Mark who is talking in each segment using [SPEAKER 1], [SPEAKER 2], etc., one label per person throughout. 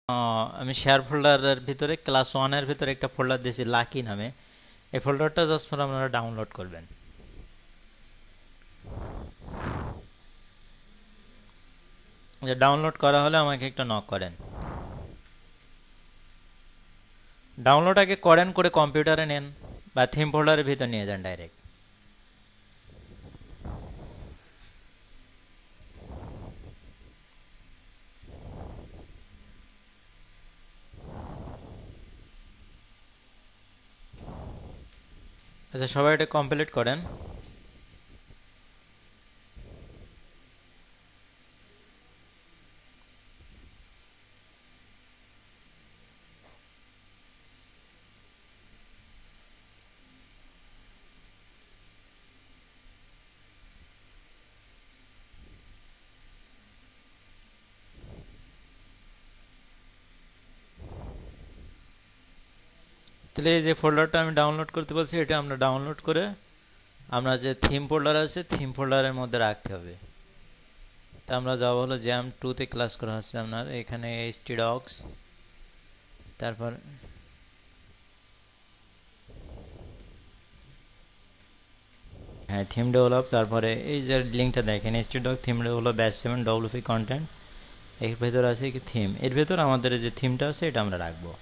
[SPEAKER 1] আমি শেয়ার ফোল্ডারের ভিতরে ক্লাস 1 এর ভিতরে একটা ফোল্ডার দিয়েছি লাকি নামে। এই ফোল্ডারটা জাস্ট ফর আপনারা ডাউনলোড করবেন। যে ডাউনলোড করা হলে আমাকে একটা নক করেন। ডাউনলোড আগে করেন, করে কম্পিউটারে নেন বা থিম ফোল্ডারের ভিতর নিয়ে যান ডাইরেক্ট। আচ্ছা, সবাই এটা কমপ্লিট করেন। তাহলে এই যে ফোল্ডারটা আমি ডাউনলোড করতে বলছি, এটা আমরা ডাউনলোড করে আমরা যে থিম ফোল্ডার আছে থিম ফোল্ডারের মধ্যে রাখতে হবে। তা আমরা যাবো হলো জ্যাম 2 তে ক্লাস করা হচ্ছে আপনার এখানে htdocs, তারপর হ্যাঁ থিম ডেভেলপ, তারপরে এই যে লিঙ্কটা দেখেন htdocs theme develop batch 7 wp content, এর ভেতর আছে কি থিম, এর ভেতর আমাদের যে থিমটা আছে এটা আমরা রাখবো।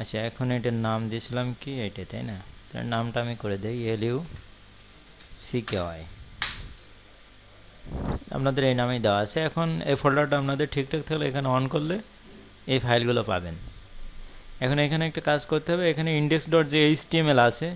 [SPEAKER 1] আচ্ছা, এখন এটার নাম দিয়েছিলাম কি এটা, তাই না? তার নামটা আমি করে দিই LUCKY, আপনাদের এই নামেই দেওয়া আছে। এখন এই ফোল্ডারটা আপনাদের ঠিকঠাক থাকলে এখানে অন করলে এই ফাইলগুলো পাবেন। এখন এখানে একটা কাজ করতে হবে, এখানে index.html আছে,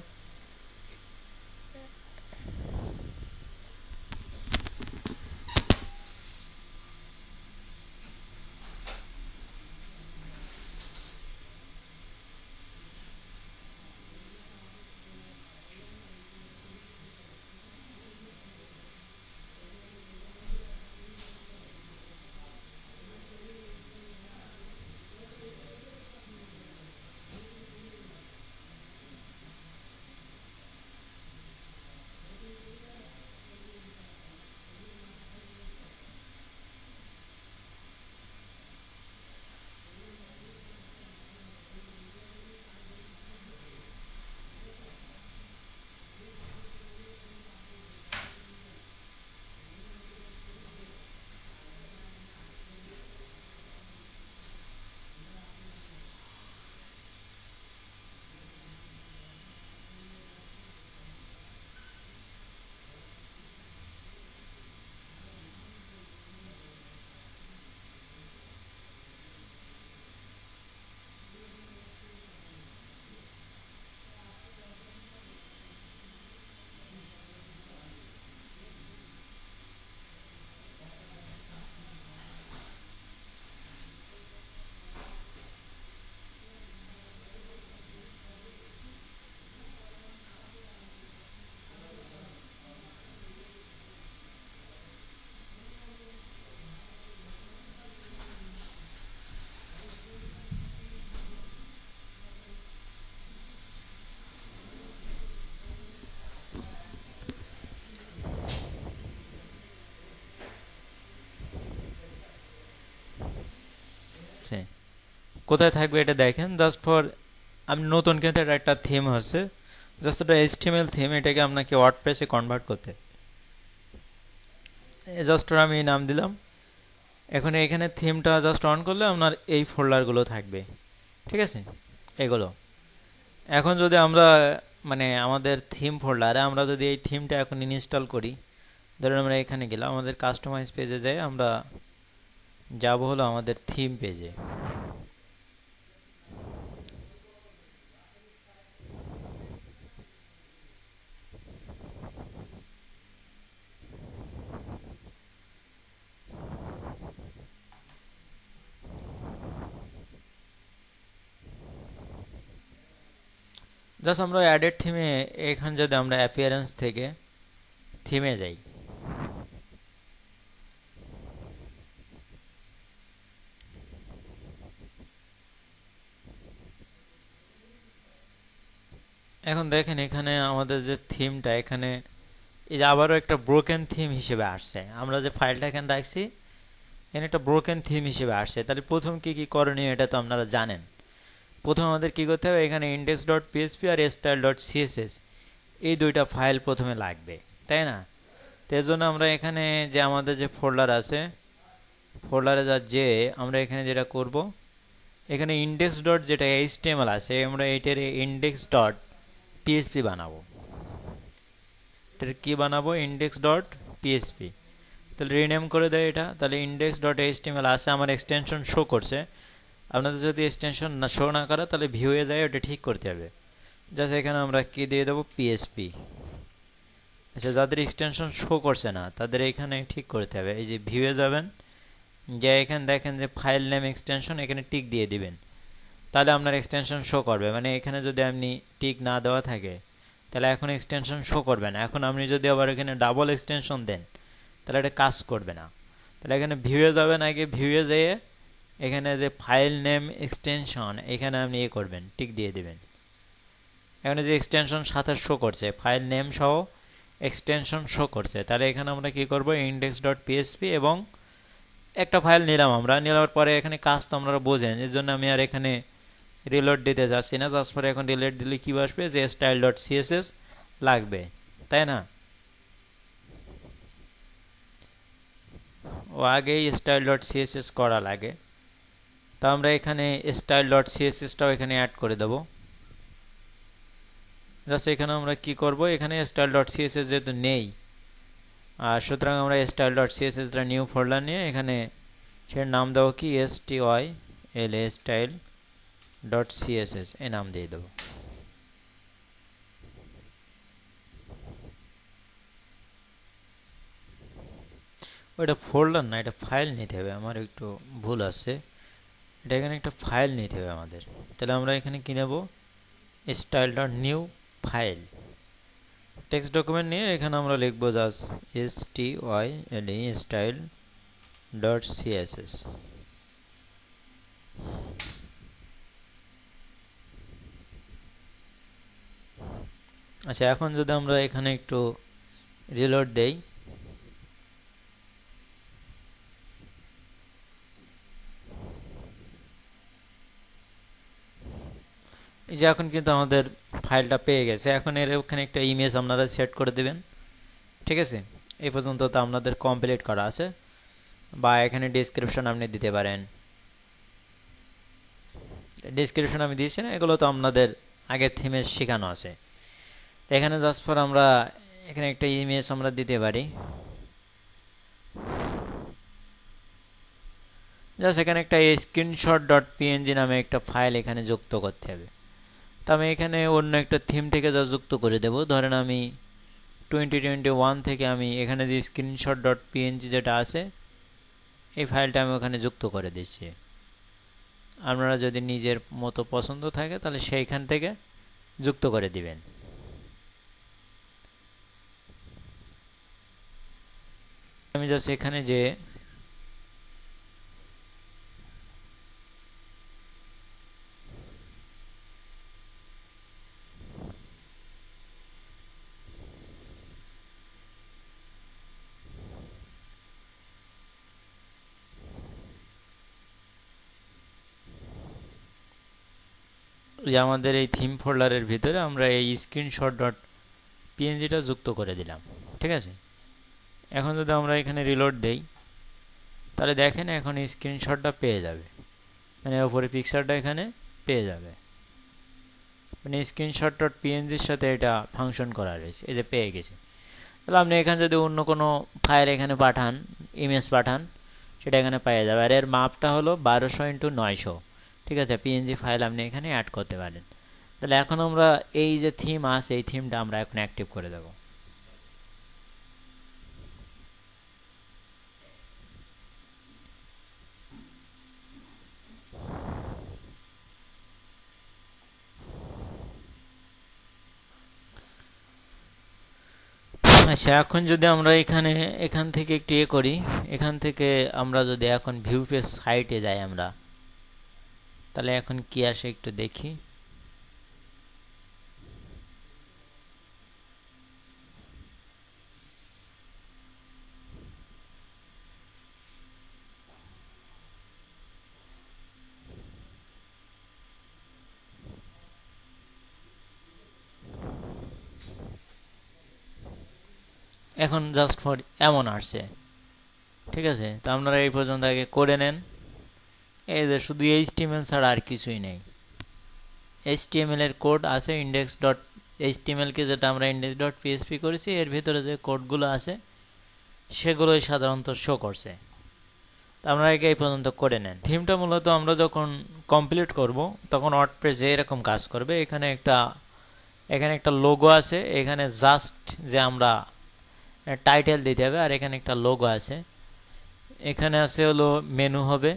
[SPEAKER 1] কোথায় থাকবে এটা দেখেন। জাস্ট ফর আপনি নতুন কিন্তু এটা একটা থিম হচ্ছে, জাস্ট একটা HTML থিম, এটাকে আপনাকে ওয়ার্ডপ্রেসে কনভার্ট করতে। জাস্ট আমি নাম দিলাম। এখন এখানে থিমটা জাস্ট অন করলে আপনার এই ফোল্ডারগুলো থাকবে, ঠিক আছে এগুলো। এখন যদি আমরা মানে আমাদের থিম ফোল্ডারে আমরা যদি এই থিমটা এখন ইনস্টল করি, ধরুন আমরা এখানে গেলাম আমাদের কাস্টমাইজ পেজে যাই, আমরা যাব হলো আমাদের থিম পেজে। জাস্ট আমরা অ্যাডেড থিমে এখানে যদি আমরা অ্যাপিয়ারেন্স থেকে থিমে যাই, এখন দেখেন এখানে আমাদের যে থিমটা এখানে এই যে আবারও একটা ব্রোকেন থিম হিসেবে আসছে। আমরা যে ফাইলটা এখানে রাখছি এখানে একটা ব্রোকেন থিম হিসেবে আসছে। তাহলে প্রথম কি কি করণীয় এটা তো আপনারা জানেন। প্রথম আমাদের কি করতে হবে, এখানে index.php আর style.css এই দুইটা ফাইল প্রথমে লাগবে, তাই না? তো এর জন্য আমরা এখানে যে আমাদের যে ফোল্ডার আছে, ফোল্ডারে যে আমরা এখানে যেটা করব, এখানে ইন্ডেক্স ডট যেটা এইচটিএমএল আছে, আমরা এটার ইন্ডেক্স ডট পিএইচপি বানাবো। এটার কি বানাবো, ইন্ডেক্স ডট পিএইচপি। তাহলে রিনেম করে দেয় এটা। তাহলে ইন্ডেক্স ডট এইচটিএমএল আছে, আমার এক্সটেনশন শো করছে। আপনাদের যদি এক্সটেনশন না শো না করে তাহলে ভিউয়ে যায়, ওটা ঠিক করতে হবে। জাস্ট এখানে আমরা কি দিয়ে দেবো, পিএইচপি। আচ্ছা, যাদের এক্সটেনশন শো করছে না তাদের এখানে ঠিক করতে হবে। এই যে ভিউয়ে যাবেন, যে এখানে দেখেন যে ফাইল নেম এক্সটেনশন, এখানে টিক দিয়ে দিবেন। তাহলে আপনার এক্সটেনশন শো করবে। মানে এখানে যদি আপনি টিক না দেওয়া থাকে তাহলে এখন এক্সটেনশন শো করবে না। এখন আপনি যদি আবার এখানে ডাবল এক্সটেনশন দেন তাহলে এটা কাজ করবে না। তাহলে এখানে ভিউয়ে যাবেন, আগে ভিউয়ে যেয়ে এখানে যে ফাইল নেম এক্সটেনশন, এখানে আপনি করবেন, টিক দিয়ে দিবেন। এখানে যে এক্সটেনশন সাথে শো করছে, ফাইল নেম সহ এক্সটেনশন শো করছে। তাহলে এখানে আমরা কি করব, index.php এবং একটা ফাইল নিলাম। আমরা নেওয়ার পরে এখানে কাজ তো আমরা বোঝেন, এর জন্য আমি আর এখানে রিলোড দিতে যাচ্ছি না। জাস্ট পরে এখন রিলোড দিলে কি আসবে, যে style.css লাগবে, তাই না? ও আগেই style.css করা লাগে। তো আমরা এখানে style.css-টাও এখানে অ্যাড করে দেব। জাস্ট এখানে আমরা কি করব, এখানে style.css যেহেতু নেই, আর সুতরাং আমরা style.css এর নিউ ফোল্ডার নিয়ে এখানে সেটার নাম দেবো কি, styla style.css এই নাম দিয়ে দেবো। ওইটা ফোল্ডার না, এটা ফাইল নিতে হবে। আমার একটু ভুল আছে, এটা এখানে একটা ফাইল নিতে হবে আমাদের। তাহলে আমরা এখানে কি নেব, style.new ফাইল, টেক্সট ডকুমেন্ট নিয়ে এখানে আমরা লিখবো জাস্ট style.css। আচ্ছা, এখন যদি আমরা এখানে একটু রিলোড দেই, এই যে এখন কিন্তু আমাদের ফাইলটা পেয়ে গেছে। এখন এর ওখানে একটা ইমেজ আপনারা সেট করে দিবেন, ঠিক আছে? এই পর্যন্ত তো আপনাদের কমপ্লিট করা আছে। বা এখানে ডেসক্রিপশন আপনি দিতে পারেন। ডেসক্রিপশন আমি দিয়েছি না, এগুলো তো আপনাদের আগের থিমে শেখানো আছে। এখানে জাস্ট ফর আমরা এখানে একটা ইমেজ আমরা দিতে পারি। জাস্ট এখানে একটা screenshot.png নামে একটা ফাইল এখানে যুক্ত করতে হবে। তো আমি এখানে অন্য একটা থিম থেকে যা যুক্ত করে দেব। ধরেন আমি 2021 থেকে আমি এখানে যে screenshot.png যেটা আছে, এই ফাইলটা আমি ওখানে যুক্ত করে দিচ্ছি। আপনারা যদি নিজের মতো পছন্দ থাকে তাহলে সেইখান থেকে যুক্ত করে দিবেন। আমি জাস্ট এখানে যে আমাদের এই থিম ফোল্ডারের ভিতরে আমরা এই screenshot.png-টা যুক্ত করে দিলাম, ঠিক আছে? এখন যদি আমরা এখানে রিলোড দেই তাহলে দেখেন এখন এই স্ক্রিনশটটা পেয়ে যাবে, মানে উপরে পিকচারটা এখানে পেয়ে যাবে। মানে screenshot.png-র সাথে এটা ফাংশন করা রয়েছে, এই যে পেয়ে গেছে। তাহলে আপনি এখানে যদি অন্য কোনো ফাইল এখানে পাঠান, ইমেজ পাঠান, সেটা এখানে পেয়ে যাবে। আর এর মাপটা হলো 1200x900, ঠিক আছে? পিএনজি ফাইল আপনি এখানে অ্যাড করতে পারেন। তাহলে এখন আমরা এই যে থিম আছে, এই থিমটা আমরা এখন অ্যাক্টিভ করে দেব। আচ্ছা, এখন যদি আমরা এখান থেকে একটু করি, এখান থেকে আমরা যদি এখন ভিউ পেজ সাইটে যাই আমরা, তাহলে এখন কি আসে একটু দেখি। এখন জাস্ট ফর এমন আসছে, ঠিক আছে। তো আপনারা এই পর্যন্ত আগে করে নেন। এই যে শুধু এইচটিএমএল ছাড়া আর কিছুই নেই। এইচটিএমএল এর কোড আছে ইন্ডেক্স ডট এইচটিএমএল কে যেটা আমরা ইন্ডেক্স ডট পিএসপি করেছি, এর ভিতরে যে কোডগুলো আছে সেগুলোই সাধারণত শো করছে। তো আপনারা এই পর্যন্ত করে নেন। থিমটা মূলত আমরা যখন কমপ্লিট করব তখন ওয়ার্ডপ্রেসে এরকম কাজ করবে। এখানে একটা লোগো আছে, এখানে জাস্ট যে আমরা টাইটেল দিতে হবে, আর এখানে একটা লোগো আছে। এখানে আছে হলো মেনু হবে,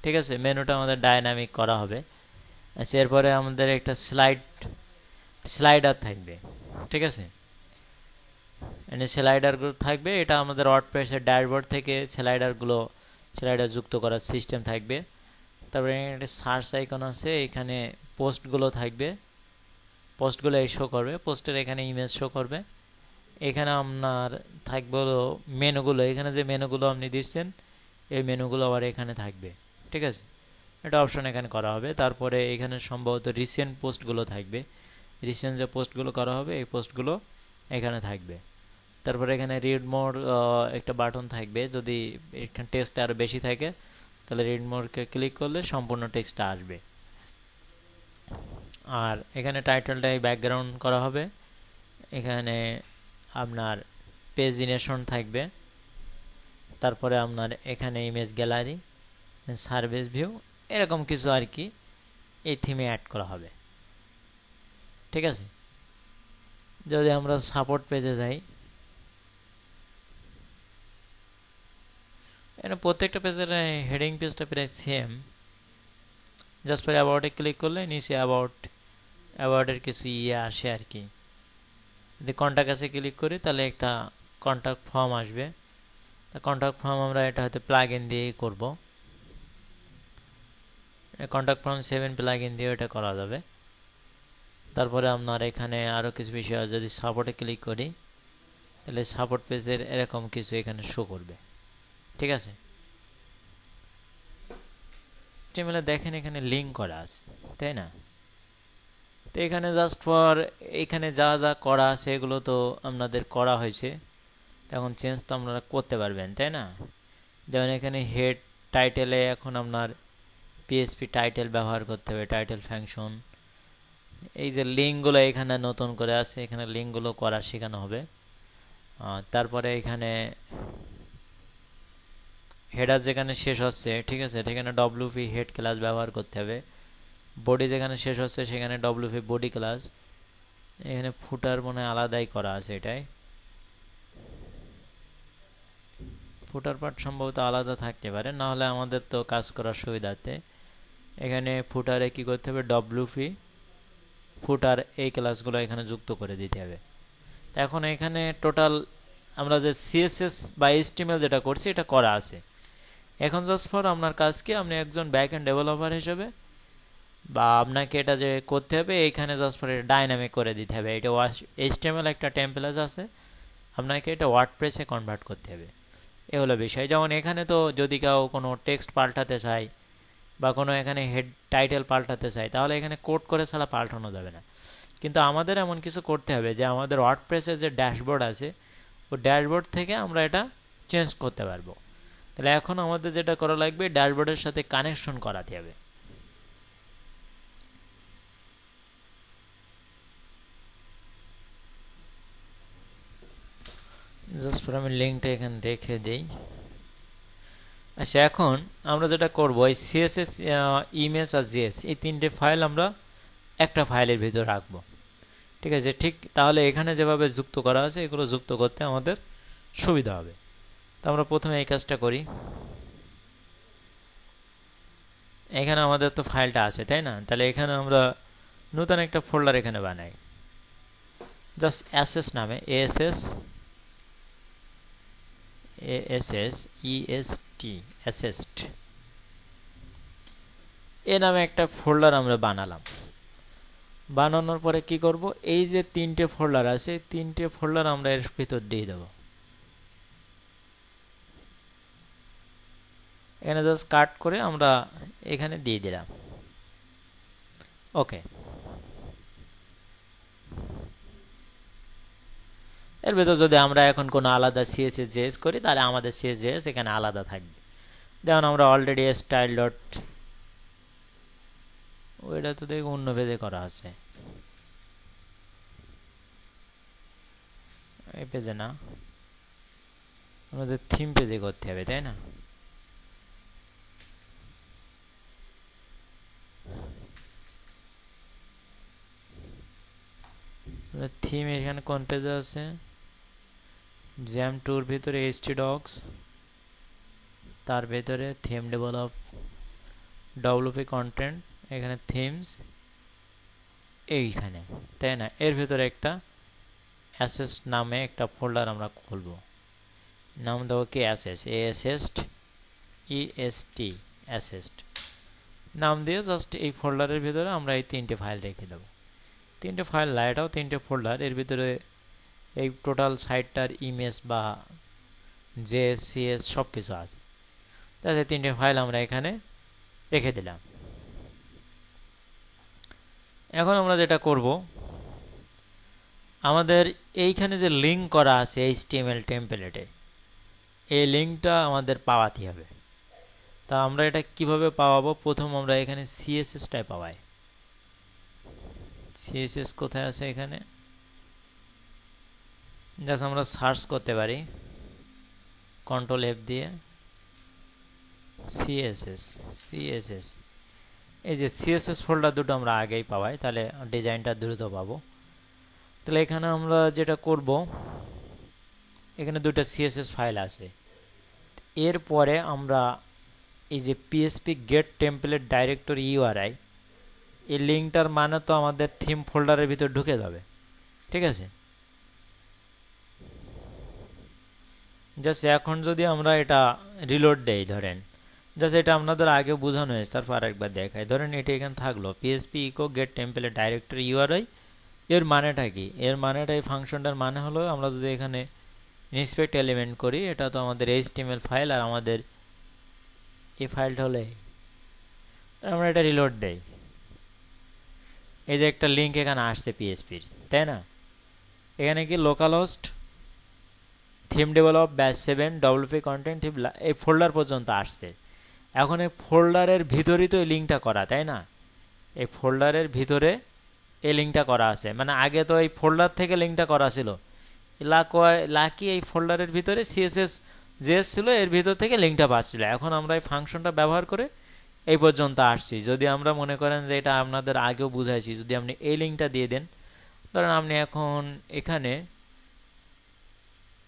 [SPEAKER 1] ঠিক আছে। মেনুটা আমাদের ডায়নামিক করা হবে। আচ্ছা, এরপরে আমাদের একটা স্লাইডার থাকবে, ঠিক আছে। স্লাইডারগুলো থাকবে, এটা আমাদের ওয়ার্ডপ্রেসের ড্যাশবোর্ড থেকে স্লাইডার যুক্ত করার সিস্টেম থাকবে। তারপরে একটা সার্চ আইকন আছে, এখানে পোস্টগুলো থাকবে, পোস্টগুলো শো করবে, পোস্টের এখানে ইমেজ শো করবে। এখানে আপনার থাকবে হলো মেনুগুলো, এখানে যে মেনুগুলো আপনি দিচ্ছেন এই মেনুগুলো আবার এখানে থাকবে, ঠিক আছে। এটা অপশন এখানে করা হবে। তারপরে এখানে সম্ভবত রিসেন্ট পোস্টগুলো থাকবে, রিসেন্ট যে পোস্টগুলো করা হবে এই পোস্টগুলো এখানে থাকবে। তারপরে এখানে রিড মোর একটা বাটন থাকবে, যদি এখানে টেক্সট আরও বেশি থাকে তাহলে রিড মোরকে ক্লিক করলে সম্পূর্ণ টেক্সটটা আসবে। আর এখানে টাইটেলটাই ব্যাকগ্রাউন্ড করা হবে। এখানে আপনার পেজিনেশন থাকবে। তারপরে আপনার এখানে ইমেজ গ্যালারি, সার্ভিস ভিউ, এরকম কিছু আর কি এই থিমে অ্যাড করা হবে, ঠিক আছে। যদি আমরা সাপোর্ট পেজে যাই, এখানে প্রত্যেকটা পেজের হেডিং পেজটা প্রায় সেম। জাস্ট পরে অ্যাবাউটে ক্লিক করলে নিচে অ্যাবাউটের কিছু আসে আর কি। যদি কন্ট্যাক্ট কাছে ক্লিক করি তাহলে একটা কন্ট্যাক্ট ফর্ম আসবে। তা কন্ট্যাক্ট ফর্ম আমরা এটা হয়তো প্লাগ ইন দিয়েই করবো। কন্ট্যাক্ট ফর্ম 7 প্লাগ ইন দিয়ে এটা করা যাবে। তারপরে আপনার এখানে আরও কিছু বিষয়, যদি সাপোর্টে ক্লিক করি তাহলে সাপোর্ট পেজের এরকম কিছু এখানে শো করবে, ঠিক আছে। HTML দেখেন এখানে লিঙ্ক করা আছে, তাই না। তো এখানে জাস্ট ফর এখানে যা যা করা আছে এগুলো তো আপনাদের করা হয়েছে, এখন চেঞ্জ তো আপনারা করতে পারবেন, তাই না। যেমন এখানে হেড টাইটেলে এখন আপনার পিএসপি টাইটেল ব্যবহার করতে হবে, টাইটেল ফাংশন। এই যে লিঙ্কগুলো এখানে নতুন করে আছে, এখানে লিঙ্কগুলো করা শেখানো হবে। তারপরে এখানে হেডার যেখানে শেষ হচ্ছে, ঠিক আছে, সেখানে ডব্লিউপি হেড ক্লাস ব্যবহার করতে হবে। বডি যেখানে শেষ হচ্ছে সেখানে ডব্লিউপি বডি ক্লাস। এখানে ফুটার মনে হয় আলাদাই করা আছে, এটাই ফুটার পার্ট সম্ভবত আলাদা থাকতে পারে, না হলে আমাদের তো কাজ করার সুবিধাতে এখানে ফুটারে কি করতে হবে, ডব্লিউপি ফুটার এই ক্লাসগুলো এখানে যুক্ত করে দিতে হবে। তো এখন এখানে টোটাল আমরা যে সিএসএস বা এইচটিএমএল যেটা করছি এটা করা আছে। এখন জাস্ট ফর আপনার কাজ কি, আপনি একজন ব্যাক এন্ড ডেভেলপার হিসেবে বা আপনাকে এটা যে করতে হবে এইখানে জাস্ট ফর ডাইনামিক করে দিতে হবে। এটা এইচটিএমএল একটা টেমপ্লেট আছে, আপনাকে এটা ওয়ার্ডপ্রেসে কনভার্ট করতে হবে, এ হলো বিষয়। যেমন এখানে তো যদি কেউ কোনো টেক্সট পাল্টাতে চায় বা কোনো এখানে হেড টাইটেল পাল্টাতে চায় তাহলে এখানে কোড করে ছাড়া পাল্টানো যাবে না। কিন্তু আমাদের এমন কিছু করতে হবে যে আমাদের ওয়ার্ডপ্রেসের যে ড্যাশবোর্ড আছে ওই ড্যাশবোর্ড থেকে আমরা এটা চেঞ্জ করতে পারবো। তাহলে এখন আমাদের যেটা করা লাগবে, ড্যাশবোর্ডের সাথে কানেকশন করাতে হবে। জাস্ট ফর আমি লিঙ্কটা এখানে রেখে দিই। আচ্ছা, এখন আমরা যেটা করবো এই সিএসএস, ইমেজ আর জিএস এই তিনটে ফাইল আমরা একটা ফাইলের ভিতর রাখবো, ঠিক আছে। ঠিক তাহলে এখানে যেভাবে যুক্ত করা আছে এগুলো যুক্ত করতে আমাদের সুবিধা হবে। তো আমরা প্রথমে এই কাজটা করি। এখানে আমাদের তো ফাইলটা আছে, তাই না। তাহলে এখানে আমরা নতুন একটা ফোল্ডার এখানে বানাই, জাস্ট অ্যাসেস নামে, অ্যাসেস্ট এ নামে একটা ফোল্ডার আমরা বানালাম। বানানোর পরে কি করব, এই যে তিনটে ফোল্ডার আছে তিনটে ফোল্ডার আমরা এর ভিতর দিয়ে দেব। এখানে জাস্ট কাট করে আমরা এখানে দিয়ে দিলাম, ওকে। এর ভেতর যদি আমরা এখন কোনো আলাদা সিএসএস জেএস করি তাহলে আমাদের সিএসএস এখানে আলাদা থাকবে। যেমন আমরা অলরেডি স্টাইল ডট, ওইটা তো দেখো অন্য পেজে করা আছে, এই পেজে না, আমাদের থিম পেজে করতে হবে, তাই না? থিম এখানে কোন পেজে আছে? জ্যাম টুর ভিতরে এইচটি ডক্স, তার ভেতরে থিম ডেভেলপ ডব্লিউপি কন্টেন্ট, এখানে থিমস এইখানে, তাই না? এর ভেতরে একটা অ্যাসেস নামে একটা ফোল্ডার আমরা খুলব, নাম দেবো কি অ্যাসেস, এএসএসট ইএসটি অ্যাসেস্ট নাম দিয়ে জাস্ট এই ফোল্ডারের ভিতরে আমরা এই 3টে ফাইল রেখে দেবো। 3টে ফাইল না, এটাও 3টে ফোল্ডার, এর ভিতরে এই টোটাল সাইটটার ইমেজ বা জেএসসিএস সব কিছু আছে, তাহলে 3টে ফাইল আমরা এখানে রেখে দিলাম। এখন আমরা যেটা করব, আমাদের এইখানে যে লিঙ্ক করা আছে এইচটিএমএল টেমপ্লেটে, এই লিঙ্কটা আমাদের পাওয়াতে হবে। তা আমরা এটা কিভাবে পাওয়াবো? প্রথম আমরা এখানে সিএসএসটাই পাওয়াই। সিএসএস কোথায় আছে? এখানে জাস্ট আমরা সার্চ করতে পারি কন্ট্রোল এফ দিয়ে সিএসএস, সিএসএস, এই যে সিএসএস ফোল্ডার দুটো আমরা আগেই পাওয়াই, তাহলে ডিজাইনটা দ্রুত পাবো। তাহলে এখানে আমরা যেটা করব, এখানে দুটো সিএসএস ফাইল আছে, এরপরে আমরা এই যে PSP gate template directory URI, এই লিঙ্কটার মানে তো আমাদের থিম ফোল্ডারের ভিতর ঢুকে যাবে, ঠিক আছে? জাস্ট এখন যদি আমরা এটা রিলোড দেই, ধরেন জাস্ট এটা আপনাদের আগে বোঝানো হয়েছে, তারপর আরেকবার দেখাই। ধরেন এটা এখানে থাকলো PSP echo gate template directory URI, এর মানেটা কি? এর মানেটা, এই ফাংশনটার মানে হলো আমরা যদি এখানে ইন্সপেক্ট এলিমেন্ট করি, এটা তো আমাদের এইচটিএমএল ফাইল, আর আমাদের এই ফাইলটা হলে আমরা এটা রিলোড দেই, এই যে একটা লিঙ্ক এখানে আসছে পিএসপির, তাই না? এখানে কি local host theme develop batch 7 WP content এই ফোল্ডার পর্যন্ত আসছে। এখন এই ফোল্ডারের ভিতরেই তো এই লিঙ্কটা করা, তাই না? এই ফোল্ডারের ভিতরে এই লিঙ্কটা করা আছে, মানে আগে তো এই ফোল্ডার থেকে লিঙ্কটা করা ছিল, লাকি এই ফোল্ডারের ভিতরে সিএসএস জেএস ছিল, এর ভিতর থেকে লিঙ্কটা পাচ্ছিল। এখন আমরা এই ফাংশনটা ব্যবহার করে এই পর্যন্ত আসছি। যদি আমরা মনে করেন যে এটা আপনাদের আগেও বুঝাইছি, যদি আপনি এই লিঙ্কটা দিয়ে দেন, ধরেন আপনি এখন এখানে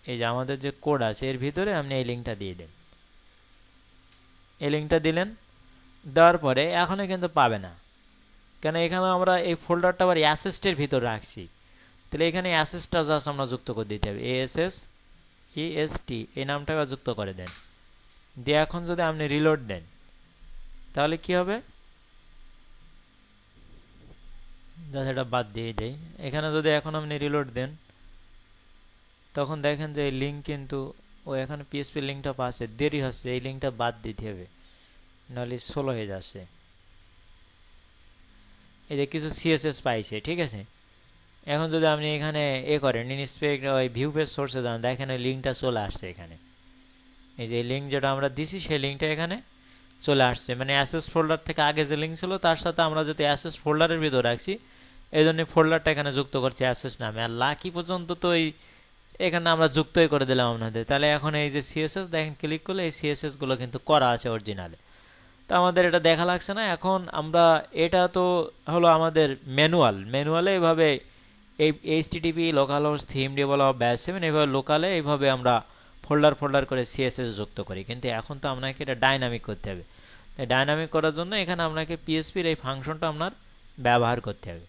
[SPEAKER 1] এই যে আমাদের যে কোড আছে এর ভিতরে আপনি এই লিঙ্কটা দিয়ে দেন, এই লিঙ্কটা দিলেন, দেওয়ার পরে এখনও কিন্তু পাবে না, কেন? এখানে আমরা এই ফোল্ডারটা আবার অ্যাসেস্টের ভিতর রাখছি, তাহলে এখানে অ্যাসেসটা জাস্ট আমরা যুক্ত করে দিতে হবে, এএসএস ইএসটি এই নামটাকে যুক্ত করে দেন, দিয়ে এখন যদি আপনি রিলোড দেন তাহলে কি হবে? জাস্ট এটা বাদ দিয়ে দেই। এখানে যদি এখন আপনি রিলোড দেন তখন দেখেন যে এই লিঙ্ক কিন্তু ও এখানে পিএসপি লিঙ্কটা পাচ্ছে, দেরি হচ্ছে, এই লিঙ্কটা বাদ দিতে হবে, নাহলে স্লো হয়ে যাচ্ছে। এই যে কিছু সিএসএস পাইছে, ঠিক আছে? এখন যদি আপনি এখানে করেন ইনস্পেক্ট ওই ভিউ পেজ সোর্সে যান, দেখেন ওই লিঙ্কটা চলে আসছে এখানে, এই যে লিঙ্ক যেটা আমরা দিছি সেই লিঙ্কটা এখানে চলে আসছে, মানে অ্যাসেস ফোল্ডার থেকে আগে যে লিঙ্ক ছিল তার সাথে আমরা যদি অ্যাসেস ফোল্ডারের ভিতর রাখছি, এই জন্য ফোল্ডারটা এখানে যুক্ত করছি অ্যাসেস নামে, আর লাকি পর্যন্ত তো এখানে আমরা যুক্তই করে দিলাম আপনাদের। তাহলে এখন এই যে সিএসএস দেখেন, ক্লিক করলে এই সিএসএস গুলো কিন্তু করা আছে অরিজিনালে, তো আমাদের এটা দেখা লাগছে না। এখন আমরা এটা তো হলো আমাদের ম্যানুয়ালে এইভাবে এই HTTP local host theme develop batch 7 এইভাবে লোকালে এইভাবে আমরা ফোল্ডার করে সিএসএস যুক্ত করি, কিন্তু এখন তো আপনাকে এটা ডাইনামিক করতে হবে। তাই ডাইনামিক করার জন্য এখানে আপনাকে পিএসপির এই ফাংশনটা আপনার ব্যবহার করতে হবে।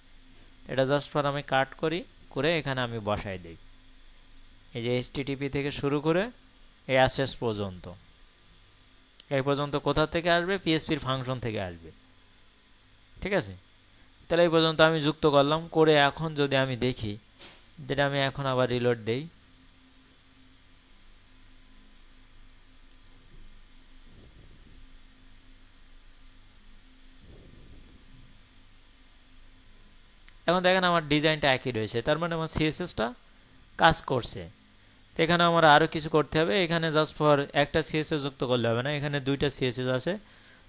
[SPEAKER 1] এটা জাস্ট ফর আমি কাট করে এখানে আমি বসাই দিই, এই যে এইচটিটিপি থেকে শুরু করে এই অ্যাসেস পর্যন্ত, এই পর্যন্ত কোথা থেকে আসবে? পিএসপির ফাংশন থেকে আসবে, ঠিক আছে? তাহলে এই পর্যন্ত আমি যুক্ত করলাম করে, এখন যদি আমি দেখি, যেটা আমি এখন আবার রিলোড দেই, এখন দেখেন আমার ডিজাইনটা একই রয়েছে, তার মানে আমার সিএসএসটা কাজ করছে। তো এখানে আমার আরও কিছু করতে হবে। এখানে জাস্ট ফর একটা সিএসএস যুক্ত করলে হবে না, এখানে দুইটা সিএসএস আছে।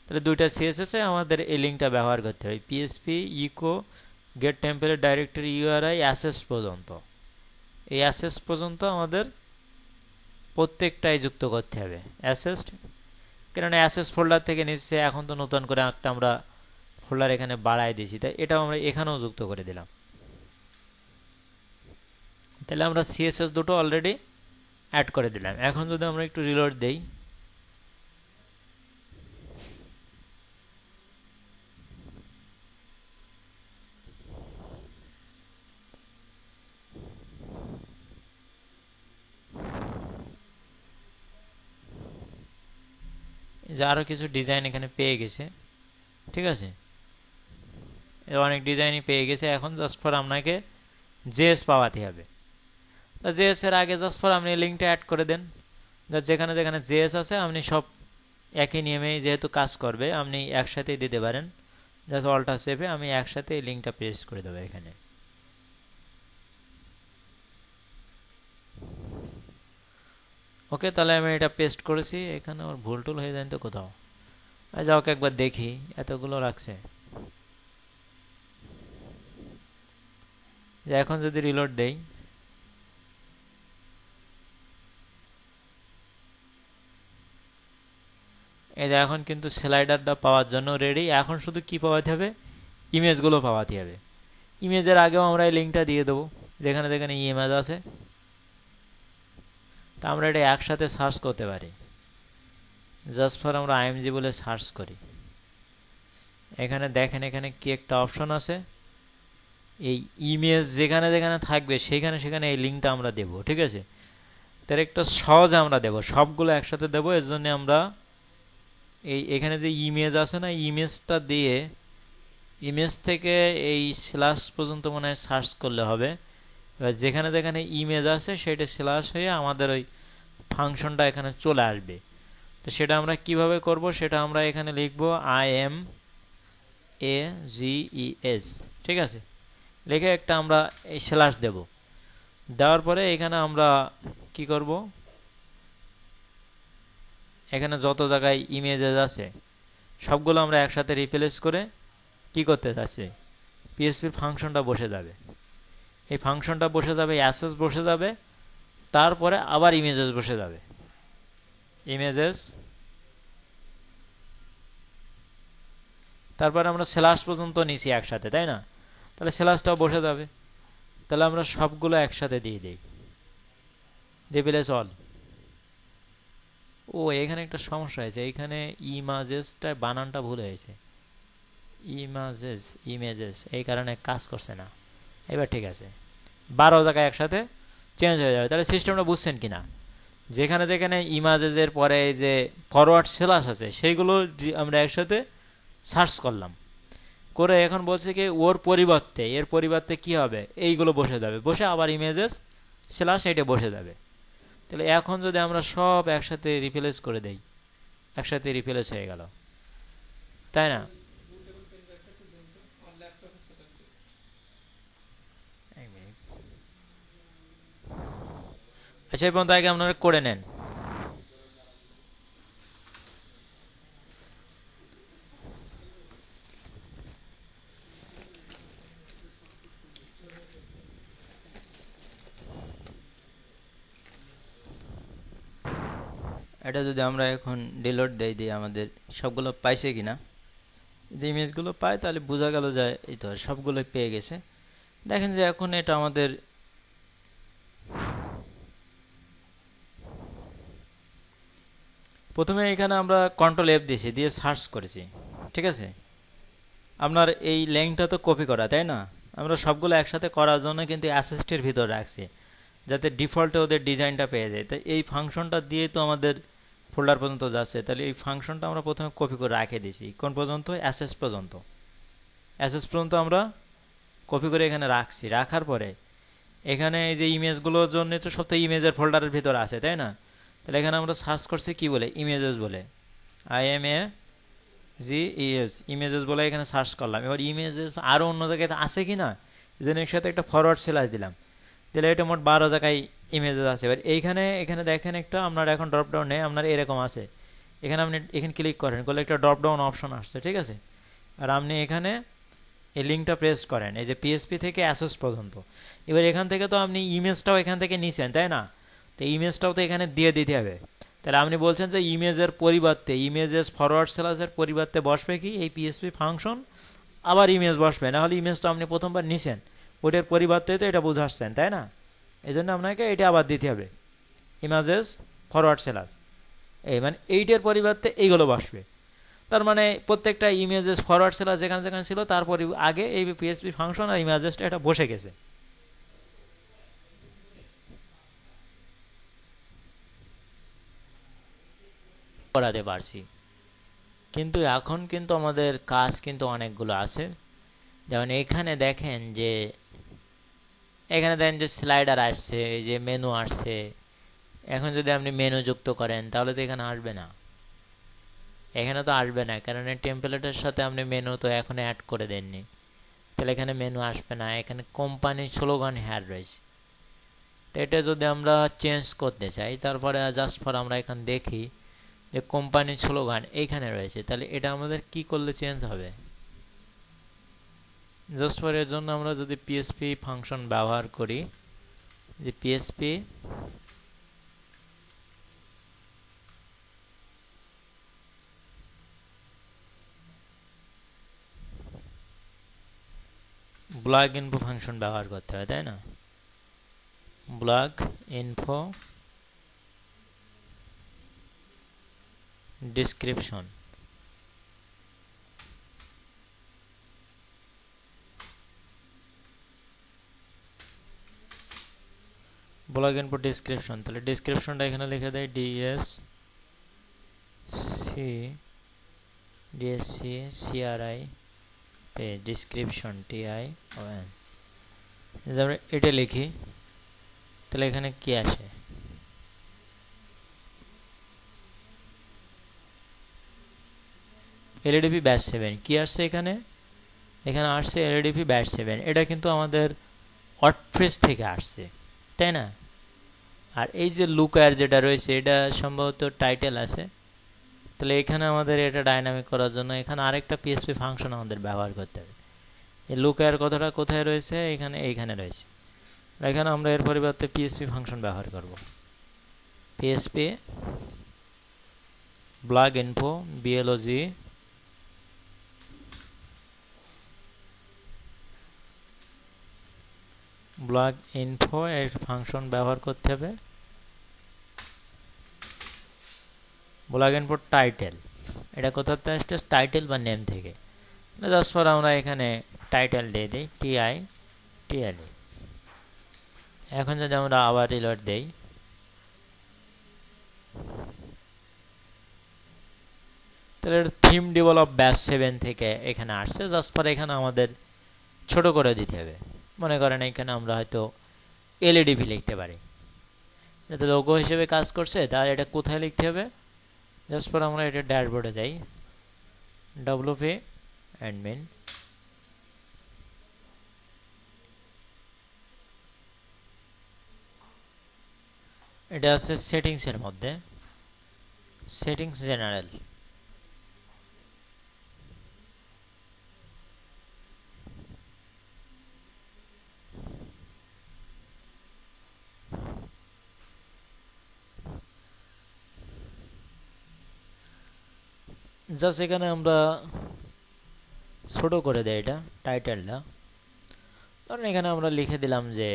[SPEAKER 1] তাহলে দুইটা সিএসএসে আমাদের এই লিঙ্কটা ব্যবহার করতে হবে, PSP echo get template directory URI access পর্যন্ত। এই অ্যাসেস পর্যন্ত আমাদের প্রত্যেকটাই যুক্ত করতে হবে অ্যাসেস, কেননা অ্যাসেস ফোল্ডার থেকে নিচ্ছে। এখন তো নতুন করে একটা আমরা ফোল্ডার এখানে বাড়াই দিয়েছি, তাই এটাও আমরা এখানেও যুক্ত করে দিলাম। তাহলে আমরা সিএসএস দুটো অলরেডি অ্যাড করে দিলাম। এখন যদি আমরা একটু রিলোড দেই, যে আরও কিছু ডিজাইন এখানে পেয়ে গেছে, ঠিক আছে, অনেক ডিজাইনই পেয়ে গেছে। এখন জাস্ট ফর আপনাকে জেএস পাওয়াতে হবে। তা জেএস এর আগে জাস্ট ফর আপনি লিঙ্কটা অ্যাড করে দেন, যেখানে যেখানে জেএস আছে আপনি সব একই নিয়মেই যেহেতু কাজ করবে আপনি একসাথেই দিতে পারেন। জাস্ট অল্টার চেপে আমি একসাথে এই লিঙ্কটা পেস্ট করে দেবো এখানে। ওকে, তাহলে আমি এটা পেস্ট করেছি। এখানে ওর ভুল টুল হয়ে যায় তো কোথাও। আচ্ছা ওকে, একবার দেখি এতগুলো রাখছে। যে এখন যদি রিলোড দেই, এই যে এখন কিন্তু স্লাইডারটা পাওয়ার জন্য রেডি। এখন শুধু কি পাওয়াতে হবে, ইমেজগুলো পাওয়াতে হবে। ইমেজের আগেও আমরা এই লিঙ্কটা দিয়ে দেবো, যেখানে যেখানে ইমেজ আছে। তা আমরা এটা একসাথে সার্চ করতে পারি। জাস্ট ফর আমরা আইএমজি বলে সার্চ করি। এখানে দেখেন, এখানে কি একটা অপশন আছে, এই ইমেজ যেখানে যেখানে থাকবে সেখানে সেখানে এই লিঙ্কটা আমরা দেব, ঠিক আছে। তার একটা সহজে আমরা দেব, সবগুলো একসাথে দেব। এর জন্য আমরা এখানে যে ইমেজ আছে না, ইমেজটা দিয়ে ইমেজ থেকে এই স্ল্যাশ পর্যন্ত মনে হয় সার্চ করলে হবে। এবার যেখানে যেখানে ইমেজ আছে সেটা স্ল্যাশ হয়ে আমাদের ওই ফাংশনটা এখানে চলে আসবে। তো সেটা আমরা কিভাবে করব, সেটা আমরা এখানে লিখব IMAGES, ঠিক আছে। লিখে একটা আমরা এই স্ল্যাশ দেব। দেওয়ার পরে এখানে আমরা কি করব, এখানে যত জায়গায় ইমেজেস আছে সবগুলো আমরা একসাথে রিপ্লেস করে কি করতে যাচ্ছি, পিএসপির ফাংশনটা বসে যাবে। এই ফাংশনটা বসে যাবে, অ্যাসেস বসে যাবে, তারপরে আবার ইমেজেস বসে যাবে। ইমেজেস, তারপরে আমরা স্ল্যাশ পর্যন্ত নিছি একসাথে, তাই না। তাহলে স্ল্যাশটাও বসে যাবে। তাহলে আমরা সবগুলো একসাথে দিয়ে দিই, রিপ্লেস অল। ও এখানে একটা সমস্যা হয়েছে, এইখানে ইমেজেসটা বানানটা ভুল হয়েছে, ইমেজেস, এই কারণে কাজ করছে না। এবার ঠিক আছে, 12 জায়গায় একসাথে চেঞ্জ হয়ে যাবে। তাহলে সিস্টেমটা বুঝছেন কিনা, যেখানে যেখানে ইমেজেসের পরে যে ফরওয়ার্ড স্ল্যাশ আছে সেইগুলো আমরা একসাথে সার্চ করলাম, করে এখন বলছে কি ওর পরিবর্তে, এর পরিবর্তে কি হবে, এইগুলো বসে যাবে, বসে আবার ইমেজেস স্ল্যাশ এটা বসে যাবে। তাহলে এখন যদি আমরা সব একসাথে রিপ্লেস করে দেই, একসাথে রিপ্লেস হয়ে গেল, তাই না। আচ্ছা এই পর্যন্ত আগে আপনারা করে নেন। এটা যদি আমরা এখন ডিলোড দিই আমাদের সবগুলো পাইছে কিনা, যদি ইমেজগুলো পাই তাহলে বোঝা গেল যে এই তো সবগুলো পেয়ে গেছে। দেখেন যে এখন এটা আমাদের প্রথমে এখানে আমরা কন্ট্রোল F দিয়েছি, দিয়ে সার্চ করেছি, ঠিক আছে। আপনার এই লিঙ্কটা তো কপি করা, তাই না। আমরা সবগুলো একসাথে করার জন্য কিন্তু অ্যাসিস্টের ভিতর রাখছি, যাতে ডিফল্টে ওদের ডিজাইনটা পেয়ে যায়। তাই এই ফাংশনটা দিয়ে তো আমাদের ফোল্ডার পর্যন্ত যাচ্ছে। তাহলে এই ফাংশনটা আমরা প্রথমে কপি করে রেখে দিয়েছি, কোন পর্যন্ত, অ্যাসেস পর্যন্ত। অ্যাসেস পর্যন্ত আমরা কপি করে এখানে রাখছি। রাখার পরে এখানে এই যে ইমেজগুলোর জন্য তো সব তো ইমেজের ফোল্ডারের ভিতরে আছে, তাই না। তাহলে এখানে আমরা সার্চ করছি কি বলে, ইমেজেস বলে, IMAGES, ইমেজেস বলে এখানে সার্চ করলাম। এবার ইমেজেস আরও অন্য জায়গায় আছে কি না, যেন এর সাথে একটা ফরওয়ার্ড স্ল্যাশ দিলাম, তাহলে এটা মোট 12 জায়গায় ইমেজেস আছে। এবার এখানে দেখেন একটা আপনার এখন ড্রপ ডাউনে আপনার এরকম আছে, এখানে আপনি এখানে ক্লিক করেন, করলে একটা ড্রপ ডাউন অপশন আসছে, ঠিক আছে। আর আপনি এখানে এই লিঙ্কটা প্রেস করেন, এই যে পিএসপি থেকে অ্যাসেস পর্যন্ত। এবার এখান থেকে তো আপনি ইমেজটাও এখান থেকে নিছেন, তাই না? তো ইমেজটাও তো এখানে দিয়ে দিতে হবে। তাহলে আপনি বলছেন যে ইমেজের পরিবর্তে, ইমেজেস ফরওয়ার্ড স্ল্যাশের পরিবর্তে বসবে কি এই পিএসপি ফাংশন, আবার ইমেজ বসবে। না হলে ইমেজটা আপনি প্রথমবার নিছেন, ওটার পরিবর্তে তো এটা বুঝাচ্ছেন, তাই না? এই জন্য আপনাকে এটা আবার দিতে হবে, ইমেজেস ফরওয়ার্ড স্ল্যাশ। এই মানে এইটার পরিবর্তে এইগুলো বসবে। তার মানে প্রত্যেকটা ইমেজেস ফরওয়ার্ড স্ল্যাশ যেখানে যেখানে ছিল তারপরে আগে এই পিএসপি ফাংশন আর ইমেজেসটা এটা বসে গেছে। করাতে পারছি, কিন্তু এখন কিন্তু আমাদের কাজ কিন্তু অনেকগুলো আছে। যেমন এখানে দেখেন যে স্লাইডার আসছে, এই যে মেনু আসছে। এখন যদি আপনি মেনু যুক্ত করেন তাহলে তো এখানে আসবে না, এখানে তো আসবে না, কারণ এই টেমপ্লেটের সাথে আপনি মেনু তো এখন অ্যাড করে দেননি। তাহলে এখানে মেনু আসবে না। এখানে কোম্পানির স্লোগান হ্যাড রয়েছে, তো এটা যদি আমরা চেঞ্জ করতে চাই, তারপরে জাস্ট ফর আমরা এখানে দেখি যে কোম্পানির স্লোগান এইখানে রয়েছে, তাহলে এটা আমাদের কি করলে চেঞ্জ হবে? জাস্ট ফর এর জন্য আমরা যদি পিএসপি ফাংশন ব্যবহার করি, যে পিএসপি ব্লগ ইনফো ফাংশন ব্যবহার করতে হয়, তাই না? Blog info description, blog info description. তাহলে ডিসক্রিপশনটা এখানে লিখে দেয় ডিএসসি সিআরআই পে ডিসক্রিপশন টিআই ওএন। যদি আমরা এটা লিখি তাহলে এখানে কি আসে? এলইডিপি ব্যাচ 7 কি আসছে এখানে? এখানে আসছে এলইডিপি ব্যাচ 7। এটা কিন্তু আমাদের ওয়ার্ডপ্রেস থেকে আসছে, তাই না? আর এই যে লুকার যেটা রয়েছে এটা সম্ভবত টাইটেল আছে। তাহলে এখানে আমাদের এটা ডাইনামিক করার জন্য এখানে আরেকটা পিএসপি ফাংশন আমাদের ব্যবহার করতে হবে। এই লুকার কথাটা কোথায় রয়েছে? এইখানে রয়েছে। এখানে আমরা এর পরিবর্তে পিএসপি ফাংশন ব্যবহার করব। PSP blog info বিএলওজি blog info এর ফাংশন ব্যবহার করতে হবে। ব্লগ ইনফো টাইটেল, এটা কোথা থেকে আসছে? টাইটেল বা নেম থেকে। জাস্ট ফর আমরা এখানে টাইটেল দিয়ে দিই টিআইএল। এখন যদি আমরা আবার রিলোড দেই, তাহলে থিম ডেভেলপ ব্যাচ 7 থেকে এখানে আসছে। জাস্ট ফর এখানে আমাদের ছোট করে দিতে হবে। মনে করেন এখানে আমরা হয়তো এলইডিপি লিখতে পারি, এটা লোগো হিসেবে কাজ করছে। তাহলে এটা কোথায় লিখতে হবে? জাস্ট ফর আমরা এটা ড্যাশবোর্ডে যাই, ডব্লিউপি অ্যাডমিন, এটা আছে সেটিংস এর মধ্যে, সেটিংস জেনারেল। জাস্ট এখানে আমরা ছোট করে দেই এটা টাইটেলটা। ধরুন এখানে আমরা লিখে দিলাম যে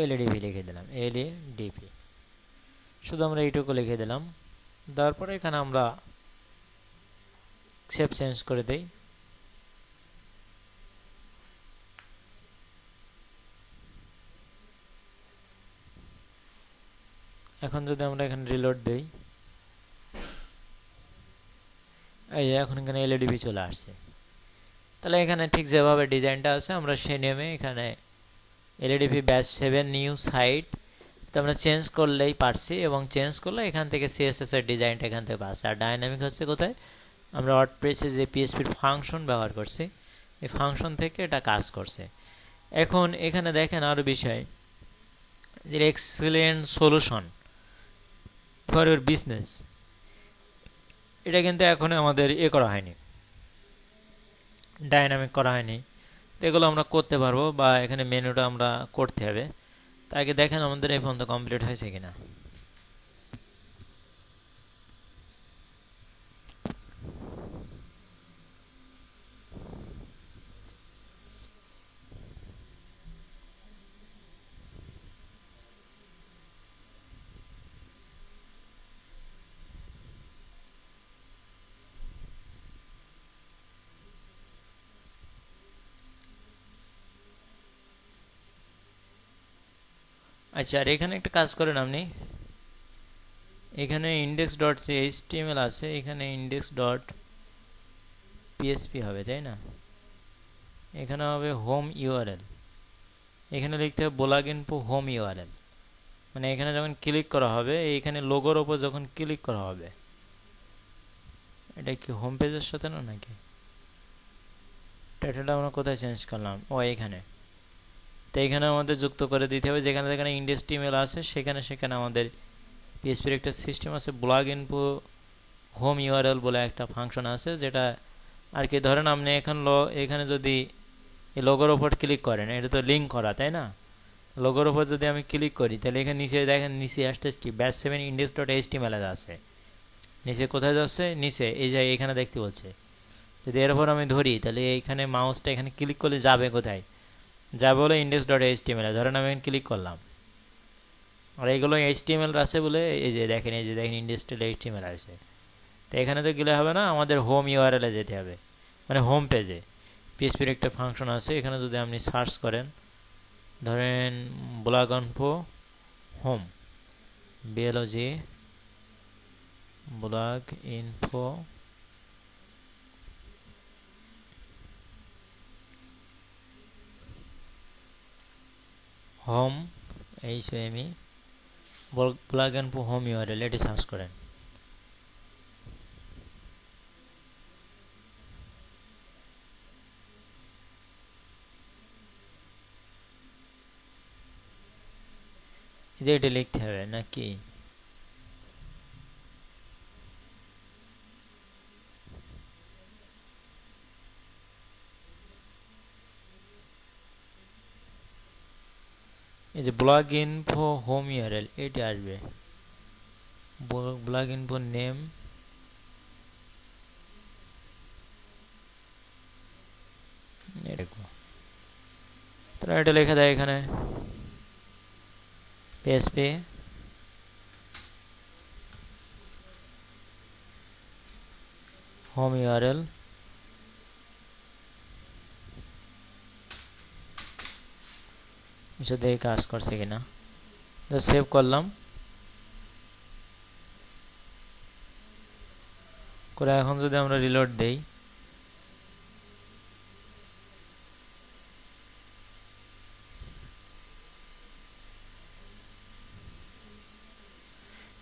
[SPEAKER 1] এলইডিপি লিখে দিলাম, এলইডিপি। শুধু আমরা এইটুকু লিখে দিলাম। তারপরে এখানে আমরা শেপ চেঞ্জ করে দেই। এখন যদি আমরা এখানে রিলোড দেই, এই এখন এখানে এলইডিপি চলে আসছে। তাহলে এখানে ঠিক যেভাবে ডিজাইনটা আছে আমরা সেই নিয়মে এখানে এলইডিপি ব্যাচ 7 নিউ সাইট আমরা চেঞ্জ করলেই পারছি, এবং চেঞ্জ করলে এখান থেকে সিএসএস এর ডিজাইনটা এখান থেকে পাচ্ছে। আর ডাইনামিক হচ্ছে কোথায়? আমরা ওয়ার্ডপ্রেসে যে পিএসপির ফাংশন ব্যবহার করছি এই ফাংশন থেকে এটা কাজ করছে। এখন এখানে দেখেন আরো বিষয়, যে excellent solution for your business, এটা কিন্তু এখনো আমাদের করা হয়নি, ডাইনামিক করা হয়নি। তো এগুলো আমরা করতে পারবো, বা এখানে মেনুটা আমরা করতে হবে। তাকে দেখেন আমাদের এই পর্যন্ত কমপ্লিট হয়েছে কিনা। আচ্ছা, আর এখানে একটা কাজ করেন আপনি, এখানে ইন্ডেক্স ডট এইচটিএমএল আছে, এখানে ইন্ডেক্স ডট পিএসপি হবে, তাই না? এখানে হবে হোম ইউআরএল, এখানে লিখতে হবে ব্লগ ইনফো হোম ইউআরএল। মানে এখানে যখন ক্লিক করা হবে, এইখানে লোগোর ওপর যখন ক্লিক করা হবে, এটা কি হোম পেজের সাথে না নাকি? টাইটেলটা আমরা কোথায় চেঞ্জ করলাম? ও এখানে। তো এখানে আমাদের যুক্ত করে দিতে হবে, যেখানে যেখানে ইন্ডেক্স.html আছে সেখানে সেখানে আমাদের পিএসপির একটা সিস্টেম আছে, ব্লগ ইনফো হোম ইউআরএল বলে একটা ফাংশন আছে, যেটা আর কি ধরেন আপনি এখানে যদি এই লোগোর ওপর ক্লিক করেন, এটা তো লিঙ্ক করা, তাই না? লোগোর ওপর যদি আমি ক্লিক করি, তাহলে এখানে নিচে দেখেন, নিচে আসতে কি ব্যাচ 7 index.html আছে। নিচে কোথায় যাচ্ছে? নিচে এই যে এখানে দেখতে বলছে। যদি এর উপর আমি ধরি, তাহলে এইখানে মাউসটা এখানে ক্লিক করলে যাবে কোথায়? যাবে হলো index.html। ধরেন আমি এখানে ক্লিক করলাম, আর এইগুলো HTML আছে বলে এই যে দেখেন index.html আছে। তো এখানে তো গেলে হবে না, আমাদের হোম ইউআরএলে যেতে হবে, মানে হোম পেজে। পিএসপির একটা ফাংশন আছে, এখানে যদি আপনি সার্চ করেন, ধরেন blog info home, বিএলওজি blog info home, HOME blog info home URL, এটি সার্চ করেন। যে এটা লিখতে হবে নাকি? এই যে ব্লগ ইনফো হোম ইউআরএল, এটি আসবে। ব্লগ ইনফো নেম, তাহলে এটা লেখা দেয় এখানে পিএসপি হোম ইউআরএল, এসে দেখে কাজ করছে কিনা। সেভ করলাম, করে এখন যদি আমরা রিলোড দেই,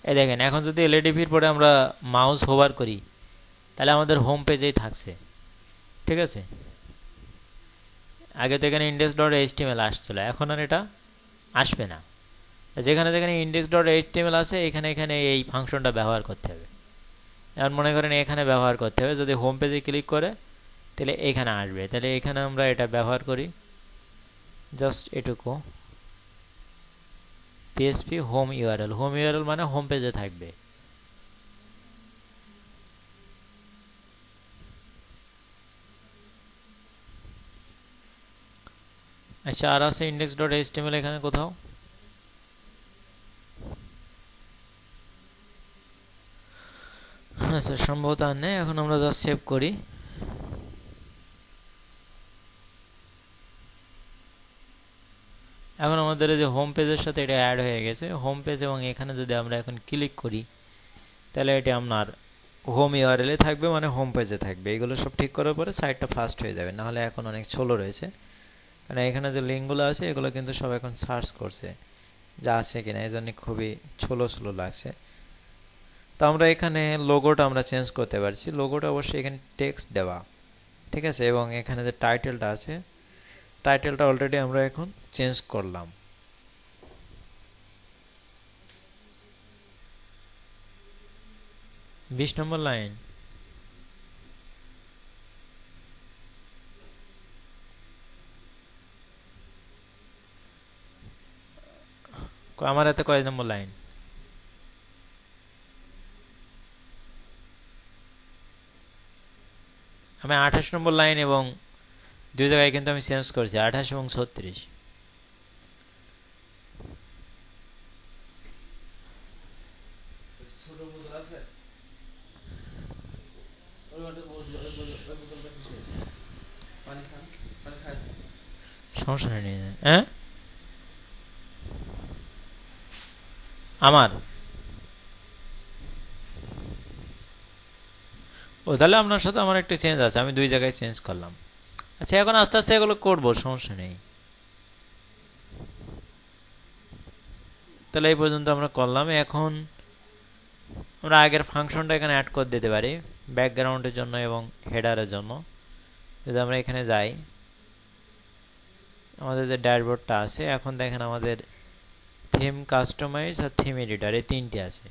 [SPEAKER 1] এই দেখেন এখন যদি এলএডিপির পরে আমরা মাউস হোভার করি, তাহলে আমাদের হোম পেজেই থাকছে, ঠিক আছে? আগে তো এখানে index.html আসছিল, এখন আর এটা আসবে না। যেখানে যেখানে index.html আছে, এখানে এখানে এই ফাংশনটা ব্যবহার করতে হবে। এখন মনে করেন এখানে ব্যবহার করতে হবে, যদি হোম পেজে ক্লিক করে তাহলে এখানে আসবে। তাহলে এখানে আমরা এটা ব্যবহার করি, জাস্ট এটুকু, PSP home URL. Home URL মানে হোম পেজে থাকবে। আচ্ছা, আর আছে index.html এখানে কোথাও? আচ্ছা, সম্ভবত আর নেই। এখন আমরা জাস্ট সেভ করি। এখন আমাদের এই যে হোম পেজের সাথে এটা অ্যাড হয়ে গেছে, হোম পেজ। এবং এখানে যদি আমরা এখন ক্লিক করি, তাহলে এটা আপনার হোম ইউআরএলে থাকবে, মানে হোম পেজে থাকবে। এগুলো সব ঠিক করার পরে সাইটটা ফাস্ট হয়ে যাবে, নাহলে এখন অনেক স্লো রয়েছে। কারণ এখানে যে লিঙ্কগুলো আছে, এগুলো কিন্তু সব এখন সার্চ করছে যা আছে কিনা, এই জন্য খুবই স্লো স্লো লাগছে। তো আমরা এখানে লোগোটা আমরা চেঞ্জ করতে পারছি। লোগোটা অবশ্যই এখানে টেক্সট দেওয়া, ঠিক আছে, এবং এখানে যে টাইটেলটা আছে, টাইটেলটা অলরেডি আমরা এখন চেঞ্জ করলাম। বিশ নম্বর লাইন, আমার এতে কয় নম্বর লাইন? আমি 28 নম্বর লাইন এবং দুই জায়গায় কিন্তু আমি চেঞ্জ করেছি, 28 এবং 36। সমস্যা নেই। হ্যাঁ, আমার ও তাহলে আপনার সাথে আমার একটা চেঞ্জ আছে, আমি দুই জায়গায় চেঞ্জ করলাম। আচ্ছা, এখন আস্তে আস্তে এগুলো করবো, সমস্যা নেই। তাহলে এই পর্যন্ত আমরা করলাম। এখন আমরা আগের ফাংশনটা এখানে অ্যাড করে দিতে পারি ব্যাকগ্রাউন্ডের জন্য এবং হেডারের জন্য। যদি আমরা এখানে যাই, আমাদের যে ড্যাশবোর্ডটা আছে, এখন দেখেন আমাদের থিম কাস্টমাইজ আর থিম এডিটর এই তিনটি আছে।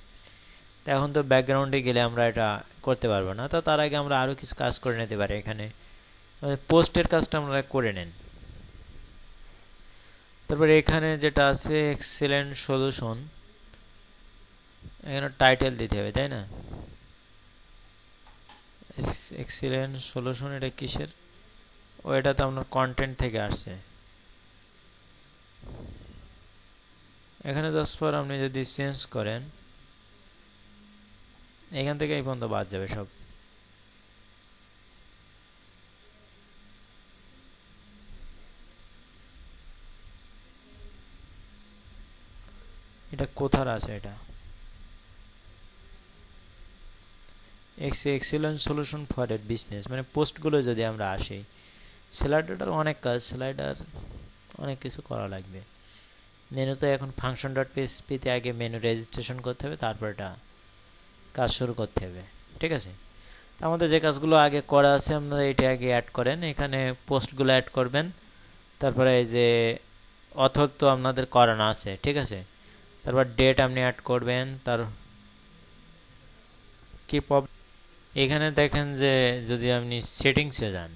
[SPEAKER 1] তো এখন তো ব্যাকগ্রাউন্ডে গেলে আমরা এটা করতে পারবো না, তো তার আগে আমরা আরও কিছু কাজ করে নিতে পারি। এখানে পোস্টের কাজটা আমরা করে নেন। তারপরে এখানে যেটা আছে এক্সিলেন্ট সলিউশন, এখানে টাইটেল দিতে হবে, তাই না? এক্সিলেন্ট সলিউশন এটা কিসের? ও এটা তো আপনার কন্টেন্ট থেকে আসছে। এখানে জাস্ট ফর আপনি যদি চেঞ্জ করেন, এখান থেকে এই পর্যন্ত বাদ যাবে সব। এটা কোথার আছে? এটা এক্সিলেন্ট সলিউশন ফর এর বিজনেস, মানে পোস্টগুলো যদি আমরা আসি, স্লাইডার অনেক কাজ, স্লাইডার অনেক কিছু করা লাগবে। মেনুতে এখন ফাংশন ডট পিএসপিতে আগে মেনু রেজিস্ট্রেশন করতে হবে, তারপর এটা কাজ শুরু করতে হবে। ঠিক আছে, আমাদের যে কাজগুলো আগে করা আছে আপনারা এটা আগে অ্যাড করেন। এখানে পোস্টগুলো অ্যাড করবেন, তারপরে এই যে অথর তো আপনাদের করানো আছে, ঠিক আছে। তারপর ডেট আপনি অ্যাড করবেন। তার কি প্রবলেম, এখানে দেখেন যে যদি আপনি সেটিংসে যান,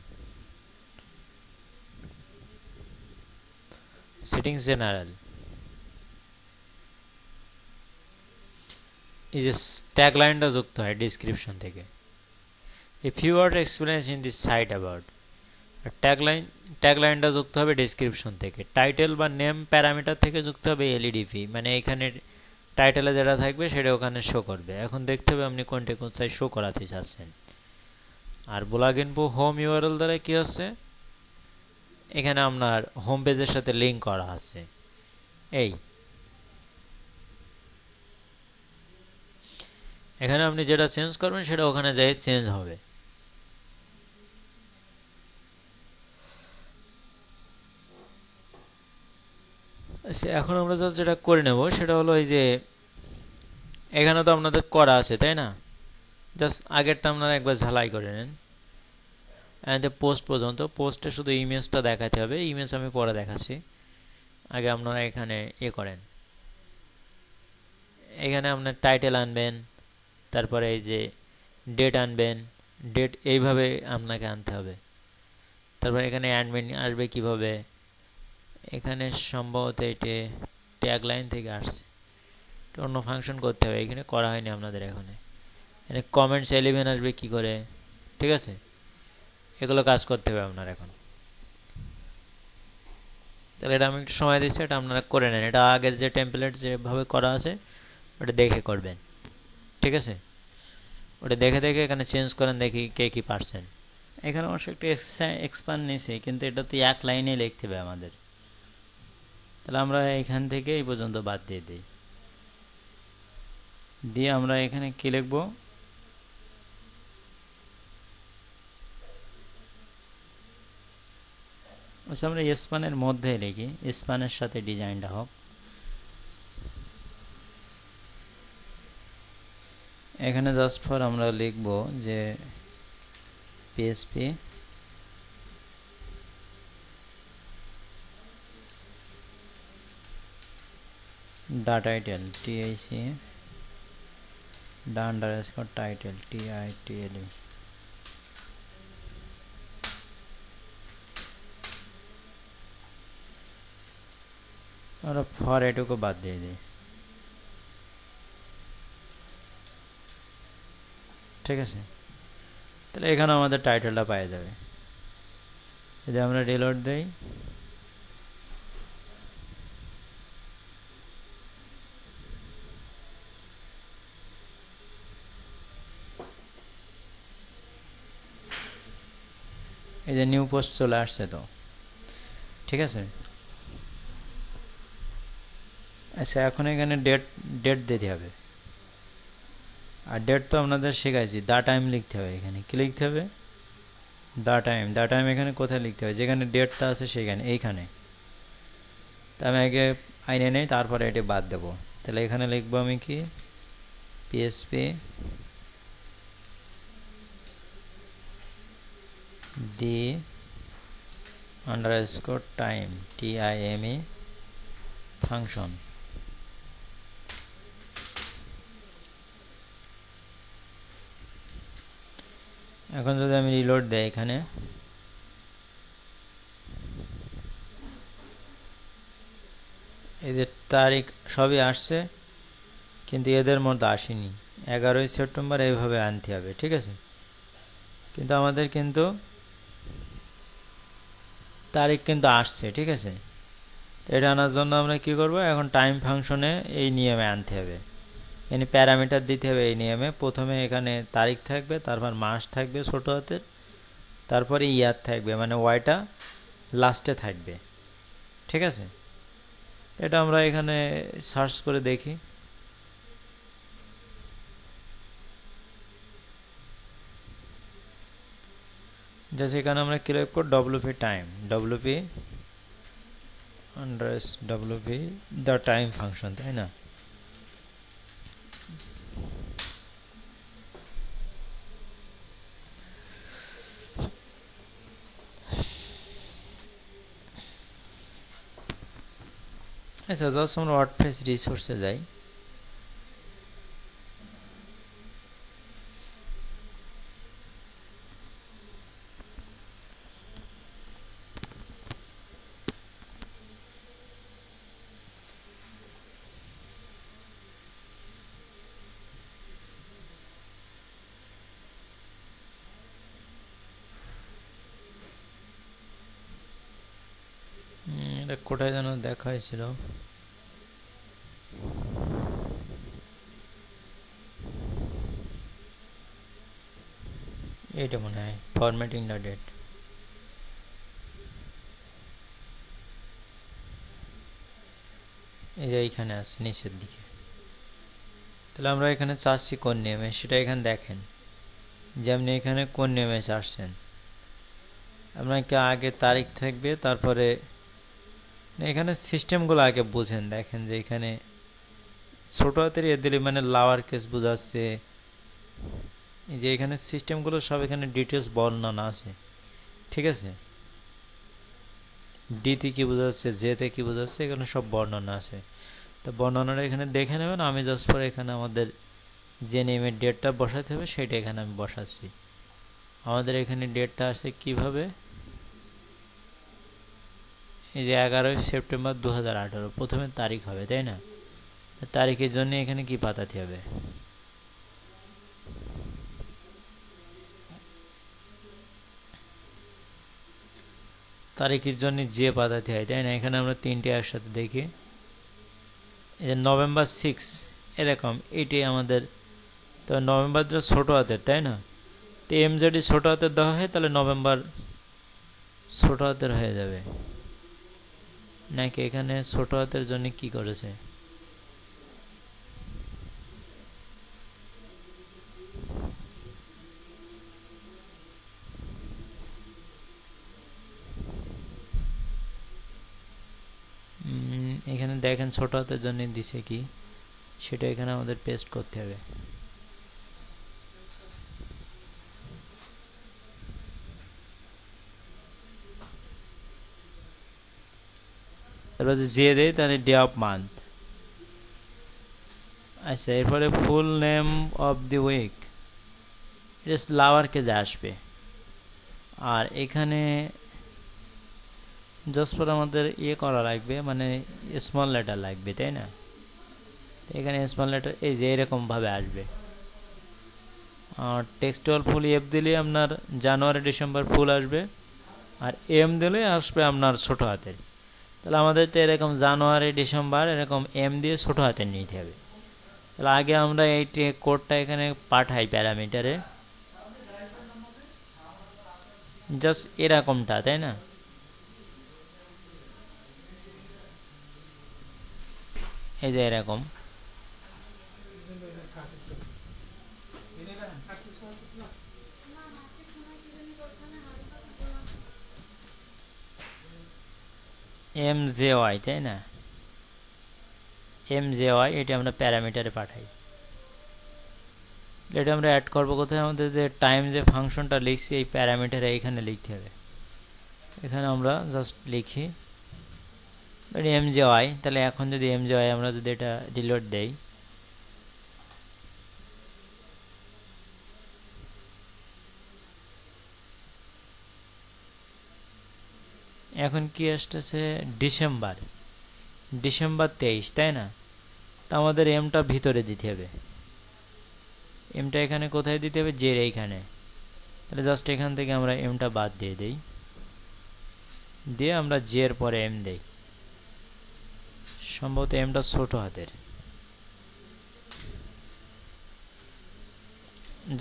[SPEAKER 1] সেটিংস জেনারেল, এই যে ট্যাগ লাইনটা যুক্ত হয় ডিসক্রিপশন থেকে, a few word experience in this site about, tag লাইনটা যুক্ত হবে ডেসক্রিপশন থেকে। টাইটেল বা নেম প্যারামিটার থেকে যুক্ত হবে এলইডিপি, মানে এখানে টাইটেলে যেটা থাকবে সেটা ওখানে শো করবে। এখন দেখতে হবে আপনি কোনটা কোথায় শো করাতে চাচ্ছেন। আর ব্লগ ইনফো হোম ইউআরএল দ্বারা কি হচ্ছে, এখানে আপনার হোম পেজের সাথে লিঙ্ক করা আছে। এই এখানে আপনি যেটা চেঞ্জ করবেন সেটা ওখানে যাই চেঞ্জ হবে। আচ্ছা, এখন আমরা যেটা করে নেব সেটা হলো এই যে এখানে তো আপনাদের করা আছে, তাই না? জাস্ট আগেরটা আপনারা একবার ঝালাই করে নেন। পোস্ট পর্যন্ত, পোস্টে শুধু ইমেজটা দেখাতে হবে, ইমেজ আমি পরে দেখাচ্ছি। আগে আপনারা এখানে করেন, এখানে আপনার টাইটেল আনবেন, তারপরে এই যে ডেট আনবেন, ডেট এইভাবে আপনাকে আনতে হবে। তারপর এখানে অ্যাডমিন আসবে কিভাবে, এখানে সম্ভবত এটি ট্যাগ লাইন থেকে আসছে, অন্য ফাংশন করতে হবে, এখানে করা হয়নি আপনাদের। এখানে কমেন্টস 11 আসবে কি করে, ঠিক আছে, এগুলো কাজ করতে হবে আপনার এখন। তাহলে এটা আমি একটু সময় দিচ্ছি, এটা আপনারা করে নেন। এটা আগের যে টেমপ্লেট যেভাবে করা আছে ওটা দেখে করবেন, ঠিক আছে। ওটা দেখে দেখে এখানে চেঞ্জ করেন, দেখি কে কি পারছেন। এখানে অবশ্য একটু এক্সপান্ড নিয়েছি, কিন্তু এটা তো এক লাইনে লিখতে হবে আমাদের। তাহলে আমরা এখান থেকে এই পর্যন্ত বাদ দিয়ে দিই, দিয়ে আমরা এখানে কি লিখব, আচ্ছা আমরা স্পানের মধ্যে লিখি, স্পানের সাথে ডিজাইনটা হোক। এখানে জাস্ট ফর আমরা লিখব যে PSP the title TIC the underscore title TITLE আমরা ফর এটুকু বাদ দিয়ে দিই ঠিক আছে তাহলে এখানে আমাদের টাইটেলটা পেয়ে যাবে যদি আমরা রিলোড দেই এই যে নিউ পোস্ট চলে আসছে তো ঠিক আছে আচ্ছা এখন এখানে ডেট দিতে হবে আর ডেট তো আপনাদের শেখাইছি দা টাইম লিখতে হবে এখানে কি লিখতে হবে দা টাইম এখানে কোথায় লিখতে হবে যেখানে ডেটটা আছে সেখানে এইখানে তা আমি আগে আইনে নেই তারপরে এটা বাদ দেব তাহলে এখানে লিখবো আমি কি পিএসপি দি আন্ডারস্কোর টাইম TIME ফাংশন এখন যদি আমি রিলোড দেই এখানে এই যে তারিখ সবই আসছে কিন্তু এদের মধ্যে আসেনি 11ই সেপ্টেম্বর এইভাবে আনতে হবে ঠিক আছে কিন্তু আমাদের কিন্তু তারিখ কিন্তু আসছে ঠিক আছে এটা আনার জন্য আমরা কি করব এখন টাইম ফাংশনে এই নিয়মে আনতে হবে এখানে প্যারামিটার দিতে হবে এই নিয়মে প্রথমে এখানে তারিখ থাকবে তারপর মাস থাকবে ছোট হাতের তারপরে ইয়ার থাকবে মানে ওয়াইটা লাস্টে থাকবে ঠিক আছে এটা আমরা এখানে সার্চ করে দেখি जैसे এখানে আমরা কি লিখব WP time WP WP the time function তাই না আচ্ছা জাস্ট আমরা ওয়ার্ডপ্রেস রিসোর্সে যাই এটা কোথায় যেন দেখা হয়েছিল এইটা মনে হয় ফরম্যাটিং দ্য ডেট এই যে এইখানে আছে নিচের দিকে তাহলে আমরা এখানে চাচ্ছি কোন নিয়মে সেটা এখানে দেখেন যেমনি এখানে কোন নিয়মে চাচ্ছেন আপনাকে আগে তারিখ থাকবে তারপরে এখানে সিস্টেমগুলো আগে বুঝেন দেখেন যে এখানে ছোট হাতের এ দিলে মানে লাওয়ার কেস বোঝাচ্ছে এই যে এখানে সিস্টেমগুলো সব এখানে ডিটেলস বর্ণনা আছে ঠিক আছে ডিতে কি বোঝাচ্ছে জেতে কি বোঝাচ্ছে এখানে সব বর্ণনা আছে তো বর্ণনাটা এখানে দেখে নেবেন আমি জাস্ট পরে এখানে আমাদের যে নেমের ডেটটা বসাতে হবে সেটা এখানে আমি বসাচ্ছি আমাদের এখানে ডেটটা আসে কিভাবে এই যে 11ই সেপ্টেম্বর 2018 প্রথমে তারিখ হবে তাই না তারিখের জন্য এখানে কি পাঠাতে হবে তারিখের জন্য যে পাঠাতে হয় তাই না এখানে আমরা তিনটে একসাথে দেখি এই যে নভেম্বর 6 এরকম এটাই আমাদের তো নভেম্বরটা ছোট হাতের তাই না তো এমজেডি ছোট হাতের দেওয়া হয় তাহলে নভেম্বর ছোট হাতের হয়ে যাবে নাকি এখানে ছোট হাতের জন্য কি করেছে এখানে দেখেন ছোট হাতের জন্য দিছে কি সেটা এখানে আমাদের পেস্ট করতে হবে তারপর যে দেয় তাহলে ডে অফ মান্থ আচ্ছা, এরপরে full name of the week, এটা লাওয়ার কেজে আসবে। আর এখানে জাস্ট ফর আমাদের ইয়ে করা লাগবে, মানে স্মল লেটার লাগবে, তাই না? এখানে স্মল লেটার এই যে এরকমভাবে আসবে। আর টেক্সটুয়াল ফুল এফ দিলে আপনার জানুয়ারি ডিসেম্বর ফুল আসবে, আর এম দিলে আসবে আপনার ছোট হাতের। তাহলে আমাদের তো এরকম জানুয়ারি ডিসেম্বর এরকম এম দিয়ে ছোট হাতের নিতে হবে। তাহলে আগে আমরা এই কোডটা এখানে পাঠাই প্যারামিটারে, জাস্ট এরকমটা, তাই না? এই যে এরকম এম জে ওয়াই, তাই না? এম জে ওয়াই এটা আমরা প্যারামিটারে পাঠাই। এটা আমরা অ্যাড করবো কোথায়? আমাদের যে টাইম যে ফাংশনটা লিখছি এই প্যারামিটারে এখানে লিখতে হবে। এখানে আমরা জাস্ট লিখি এম জে ওয়াই। তাহলে এখন যদি এম জে ওয়াই আমরা যদি এটা রিলোড দেই, এখন কি আসতেছে? ডিসেম্বর 23, তাই না? তা আমাদের এমটা ভিতরে দিতে হবে। এমটা এখানে কোথায় দিতে হবে? জের এইখানে। তাহলে জাস্ট এখান থেকে আমরা এমটা বাদ দিয়ে দেই, দিয়ে আমরা জের পরে এম দেই। সম্ভবত এমটা ছোট হাতের।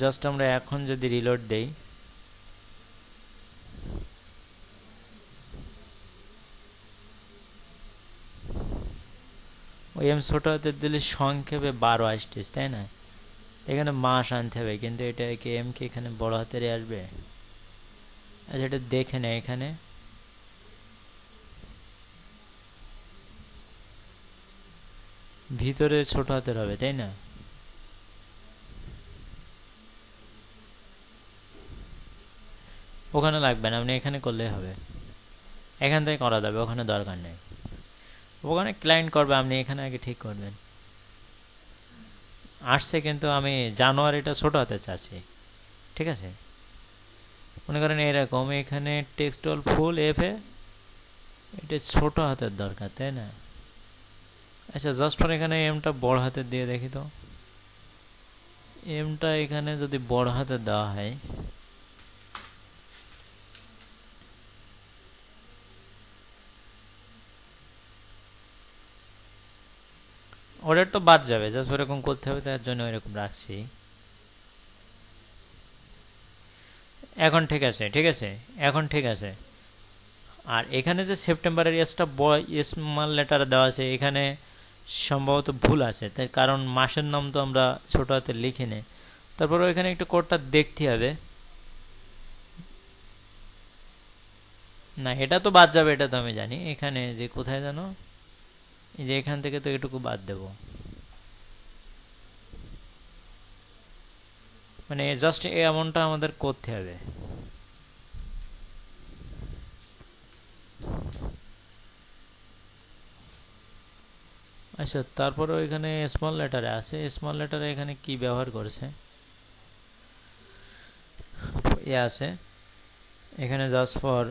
[SPEAKER 1] জাস্ট আমরা এখন যদি রিলোড দেই, ওই এম ছোট হাতের দিলে সংক্ষেপে 12 আসতেছে, তাই না? এখানে মাস আনতে হবে, কিন্তু এটা কি এম কি এখানে বড় হাতের আসবে? আচ্ছা, এটা দেখে নেই, এখানে ভিতরে ছোট হাতের হবে, তাই না? ওখানে লাগবে না, আপনি এখানে করলেই হবে। এখান থেকে করা যাবে, ওখানে দরকার নেই। ওখানে ক্লায়েন্ট করবে, আপনি এখানে আগে ঠিক করবেন। আসছে, কিন্তু আমি জানুয়ারিটা ছোট হাতে চাচ্ছি, ঠিক আছে? মনে করেন এরকম, এখানে টেক্সটুয়াল ফুল এফ এ এটা ছোট হাতের দরকার, তাই না? আচ্ছা, জাস্ট ফর এখানে এমটা বড় হাতের দিয়ে দেখি তো। এমটা এখানে যদি বড় হাতের দেওয়া হয়, অর্ডার তো বাদ যাবে, জাস্ট ওরকম করতে হবে, তার জন্য এরকম রাখছি। এখন ঠিক আছে, ঠিক আছে, এখন ঠিক আছে। আর এখানে যে সেপ্টেম্বরের এসটা স্মল লেটার দেওয়া আছে, এখানে সম্ভবত ভুল আছে, তাই কারণ মাসের নাম তো আমরা ছোট হাতে লিখি নি। তারপর এখানে একটু কোডটা দেখতে হবে। না, এটা তো বাদ যাবে, এটা তো আমি জানি। এখানে যে কোথায় জানো, এই যে এখান থেকে তো এটুকু বাদ দেব, মানে জাস্ট এমনটা আমাদের করতে হবে। আচ্ছা, তারপরে এখানে স্মল লেটারে আছে, স্মল লেটারে এখানে কি ব্যবহার করেছে এ আছে এখানে জাস্ট ফর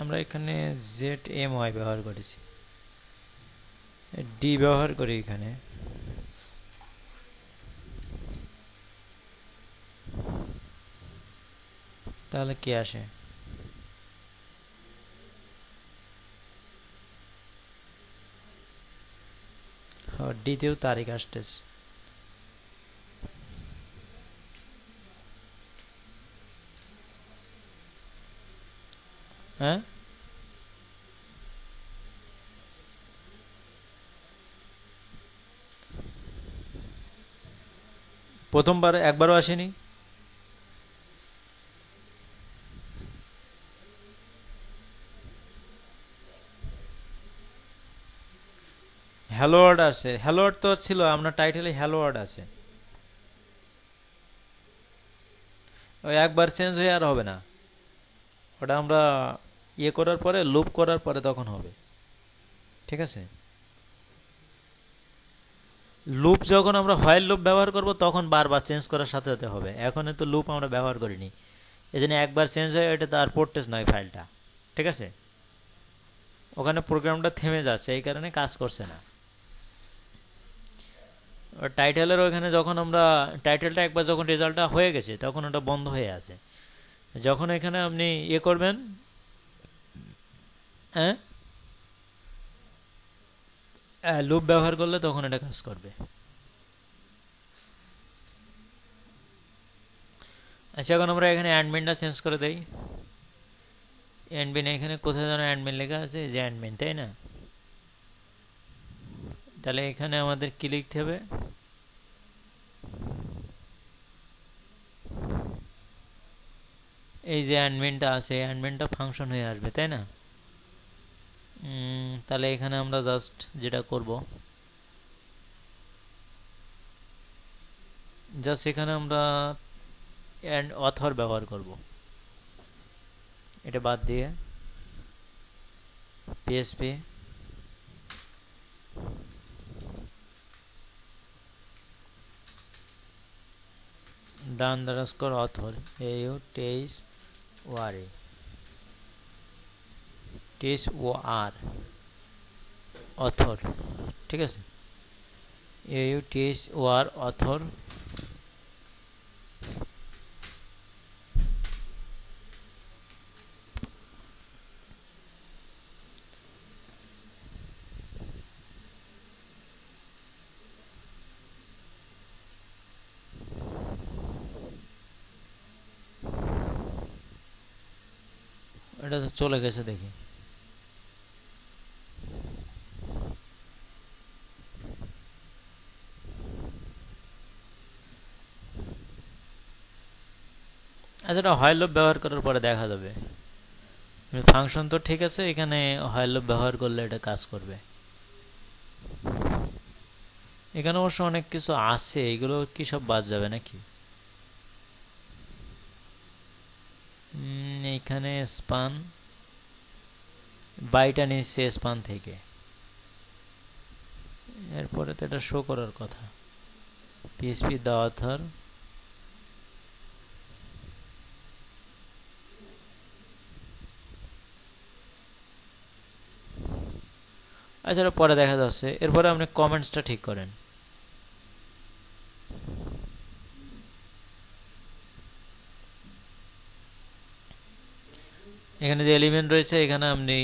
[SPEAKER 1] আমরা এখানে জেড এম ওয়াই ব্যবহার করেছি, ডি ব্যবহার করি এখানে। তাহলে কি আসে? ডিতেও তারিখ আসতেছে। হ্যাঁ, প্রথমবার একবারও আসেনি। হ্যালো ওয়ার্ড আছে, হ্যালো ওয়ার্ড তো ছিল আপনার টাইটেলে, হ্যালো ওয়ার্ড আছে। ওই একবার চেঞ্জ হয়ে আর হবে না, ওটা আমরা ইয়ে করার পরে, লুপ করার পরে তখন হবে, ঠিক আছে? লুপ যখন আমরা হোয়াইল লুপ ব্যবহার করব তখন বারবার চেঞ্জ করার সাথে সাথে হবে। এখন তো লুপ আমরা ব্যবহার করিনি, এজন্য একবার চেঞ্জ হয় এটা তো আর পড়তেছ নয় ফাইলটা, ঠিক আছে? ওখানে প্রোগ্রামটা থেমে যাচ্ছে, এই কারণে কাজ করছে না। টাইটেলের ওখানে যখন আমরা টাইটেলটা একবার যখন রেজাল্টটা হয়ে গেছে তখন ওটা বন্ধ হয়ে আছে। যখন এখানে আপনি ইয়ে করবেন, হ্যাঁ, লুপ ব্যবহার করলে তখন এটা কাজ করবে। আচ্ছা, এখন আমরা এখানে অ্যাডমিনটা চেঞ্জ করে দেই। অ্যাডমিন এখানে কোথায় যেন অ্যাডমিন লেখা আছে, যে অ্যাডমিন, তাই না? তাহলে এখানে আমাদের কি লিখতে হবে? এই যে অ্যাডমিনটা আছে, অ্যাডমিনটা ফাংশন হয়ে আসবে, তাই না? তাহলে এখানে আমরা জাস্ট যেটা করব, জাস্ট এখানে আমরা অথর ব্যবহার করব, এটা বাদ দিয়ে PSP the underscore author THOR author, ঠিক আছে? THOR author, এটা তো চলে গেছে দেখি। আচ্ছা, এটা হোয়াইল লুপ ব্যবহার করার পরে দেখা যাবে। ফাংশন তো ঠিক আছে, এখানে হোয়াইল লুপ ব্যবহার করলে এটা কাজ করবে। এখানে অবশ্য অনেক কিছু আছে, এগুলো কি সব বাদ যাবে নাকি? এখানে স্পান বাইটা নিচ্ছে স্পান থেকে, এরপরে তো এটা শো করার কথা। পিএসপি দ্য অথর, আচ্ছা, এটা পরে দেখা যাচ্ছে। এরপরে আপনি কমেন্টসটা ঠিক করেন। এখানে যে এলিমেন্ট রয়েছে এখানে আপনি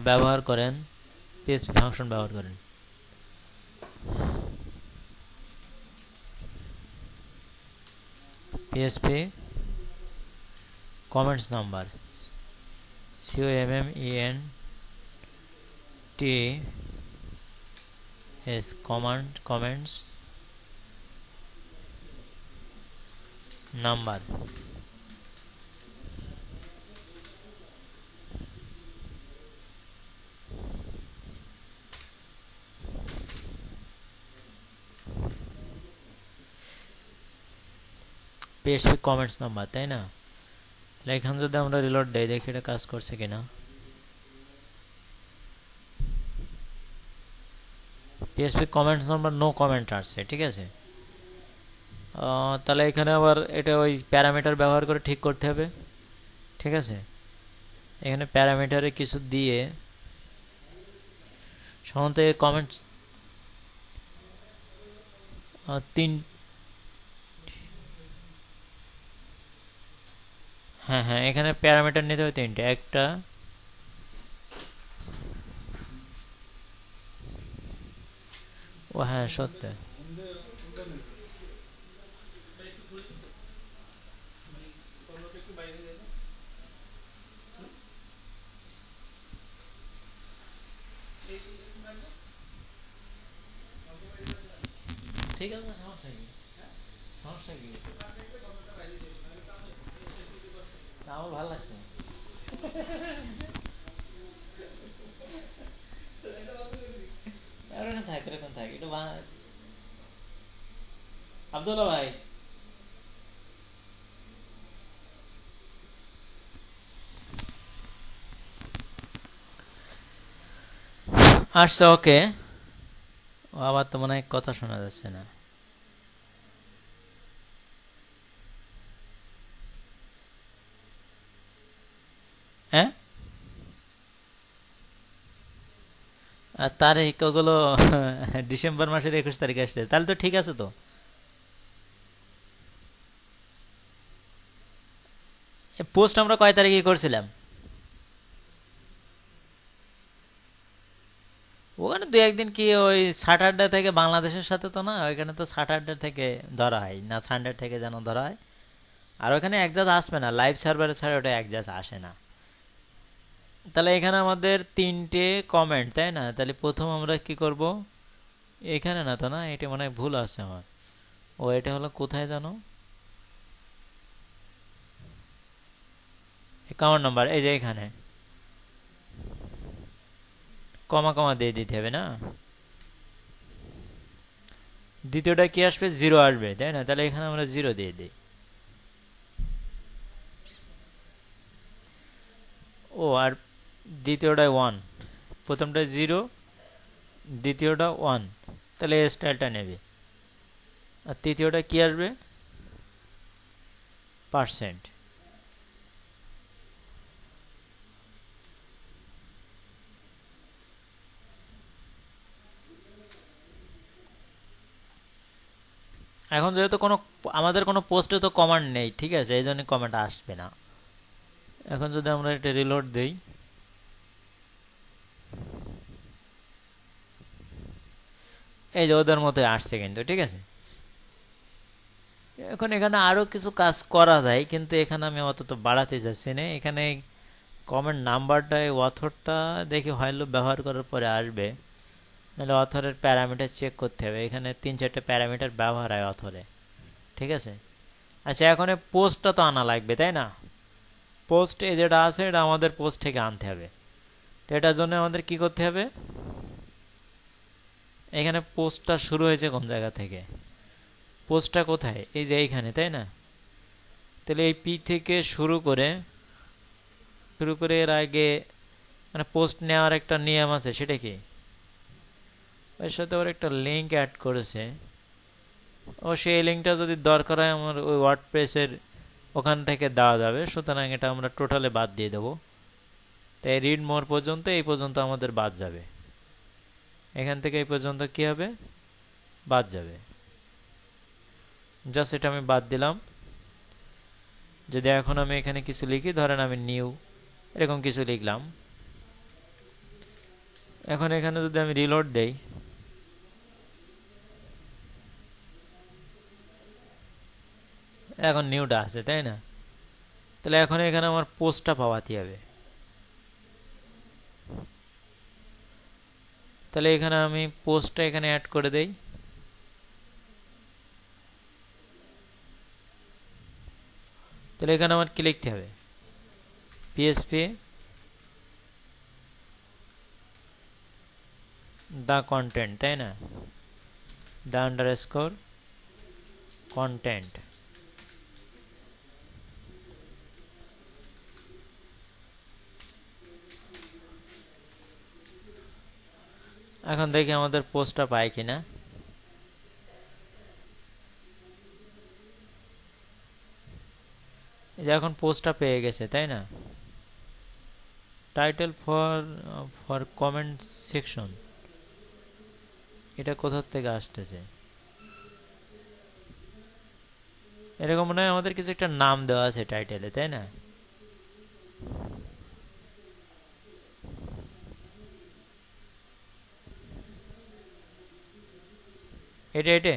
[SPEAKER 1] ব্যবহার করেন, পিএসপি ফাংশন ব্যবহার করেন। PSP comments number, COMMENTS comments number. PSP comments number, তাই না? তাহলে এখানে যদি আমরা রিলোড দেই, দেখি এটা কাজ করছে কিনা। PSP comments number no comment আসছে, ঠিক আছে? তাহলে এখানে আবার এটা ওই প্যারামিটার ব্যবহার করে ঠিক করতে হবে, ঠিক আছে? এখানে প্যারামিটারে কিছু দিয়ে সাধারণত কমেন্টস 3, হ্যাঁ, এখানে প্যারামিটার নিতে হবে 3টে। একটা ও, হ্যাঁ, সত্যি। ঠিক আছে, সমস্যা কি? সমস্যা কি? আমার ভালো লাগছে। এরকম থাক একটু আব্দুল্লাহ ভাই, আসছে, ওকে। ও আবার তো মনে হয় কথা শোনা যাচ্ছে না। হ্যাঁ, আর তারিখগুলো ডিসেম্বর মাসের 21 তারিখে আসছে, তাহলে তো ঠিক আছে তো। পোস্ট আমরা কয় তারিখে করছিলাম? ওখানে দু একদিন কি ওই স্যাটারডে থেকে বাংলাদেশের সাথে তো না, ওইখানে তো স্যাটারডে থেকে ধরা হয় না, সানডে থেকে যেন ধরা হয়। আর ওখানে একজাজ আসবে না, লাইভ সার্ভারে ছাড়া ওটা একজাজ আসে না। তাহলে এখানে আমাদের 3টে কমেন্ট, তাই না? তাহলে প্রথম আমরা কি করব, এখানে না তো, না এটা মনে হয় ভুল আছে আমার। ও এটা হলো কোথায় জানো, অ্যাকাউন্ট নাম্বার, এই যে এখানে কমা কমা দিয়ে দিতে হবে না। দ্বিতীয়টা কি আসবে, 0 আসবে, তাই না? তাহলে এখানে আমরা 0 দিয়ে দিই। ও আর দ্বিতীয়টা 1, প্রথমটা 0, দ্বিতীয়টা 1, তাহলে এই স্টাইলটা নেবে। আর তৃতীয়টা কি আসবে, পার্সেন্ট। এখন যেহেতু কোনো আমাদের কোনো পোস্টে তো কমান্ড নেই, ঠিক আছে, এই জন্য কমেন্ট আসবে না। এখন যদি আমরা এটা রিলোড দেই, এই যে ওদের মতো আসছে কিন্তু, ঠিক আছে। এখন এখানে আরো কিছু কাজ করা যায়, কিন্তু এখানে আমি অত বাড়াতে চাচ্ছি না। এখানে কমেন্ট নাম্বারটা, অথরটা দেখি হয়তো ব্যবহার করার পরে আসবে, নাহলে অথরের প্যারামিটার চেক করতে হবে। এখানে 3-4টে প্যারামিটার ব্যবহার হয় অথরে, ঠিক আছে। আচ্ছা, এখন এই পোস্টটা তো আনা লাগবে, তাই না? পোস্ট এ যেটা আছে এটা আমাদের পোস্ট থেকে আনতে হবে। তো এটার জন্য আমাদের কি করতে হবে, এখানে পোস্টটা শুরু হয়েছে কোন জায়গা থেকে, পোস্টটা কোথায়, এই যে এইখানে, তাই না? তাহলে এই পি থেকে শুরু করে এর আগে মানে পোস্ট নেওয়ার একটা নিয়ম আছে, সেটা কি, এর সাথে ওর একটা লিঙ্ক অ্যাড করেছে। ও সেই লিঙ্কটা যদি দরকার হয় আমার ওই ওয়ার্ডপ্রেসের ওখান থেকে দেওয়া যাবে, সুতরাং এটা আমরা টোটালে বাদ দিয়ে দেবো। তাই রিড মোর পর্যন্ত, এই পর্যন্ত আমাদের বাদ যাবে, এখান থেকে এই পর্যন্ত কি হবে, বাদ যাবে। জাস্ট এটা আমি বাদ দিলাম। যদি এখন আমি এখানে কিছু লিখি, ধরেন আমি নিউ এরকম কিছু লিখলাম, এখন এখানে যদি আমি রিলোড দেই, এখন নিউটা আছে, তাই না? তাহলে এখন এখানে আমার পোস্টটা পাওয়াতে হবে। তাহলে এখানে আমি পোস্টটা এখানে অ্যাড করে দেই। তাহলে এখানে আমার কি লিখতে হবে, পিএসপি দ্য কন্টেন্ট, তাই না? The underscore content. এখন দেখি আমাদের পোস্টটা পাই কিনা। এই যে এখন পোস্টটা পেয়ে গেছে, তাই না? টাইটেল ফর কমেন্ট সেকশন, এটা কোথা থেকে আসতেছে, এরকম মনে হয় আমাদের কিছু একটা নাম দেওয়া আছে টাইটেলে, তাই না? এটা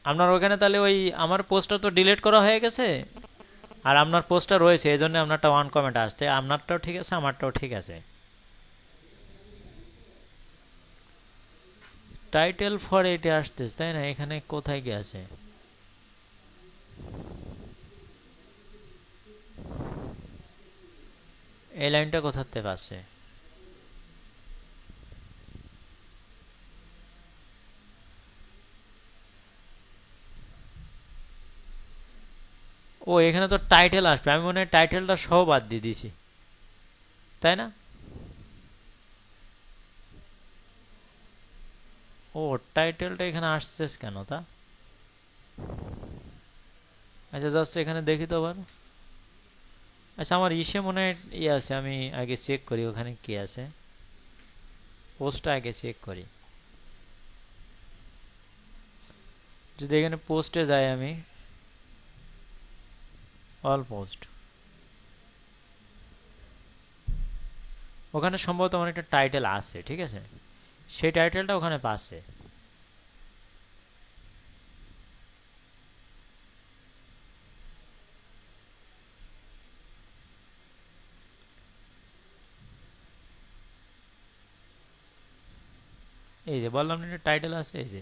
[SPEAKER 1] আপনার ওখানে তাহলে ওই আমার পোস্টটা তো ডিলিট করা হয়ে গেছে, আর আপনার পোস্টটা রয়েছে, এই জন্য আপনারটা 1 কমেন্ট আসছে। আপনারটাও ঠিক আছে, আমারটাও ঠিক আছে। টাইটেল ফর এটা আসতেছে, তাই না? এখানে কোথায় গিয়েছে, এই লাইনটা কোথা থেকে আসছে, ও এখানে তো টাইটেল আসবে, আমি মনে হয় টাইটেলটা সহ বাদ দিয়ে দিছি, তাই না? ও টাইটেলটা এখানে আসছে কেন তা? আচ্ছা জাস্ট এখানে দেখি তো আবার। আচ্ছা আমার ইসে মনে হয় আছে, আমি আগে চেক করি ওখানে কি আছে। পোস্টটা আগে চেক করি। যদি এখানে পোস্টে যাই আমি, অল পোস্ট, ওখানে সম্ভবত আমার একটা টাইটেল আছে, ঠিক আছে, সেই টাইটেলটা ওখানে পাচ্ছে। এই যে বললাম না একটা টাইটেল আছে, এই যে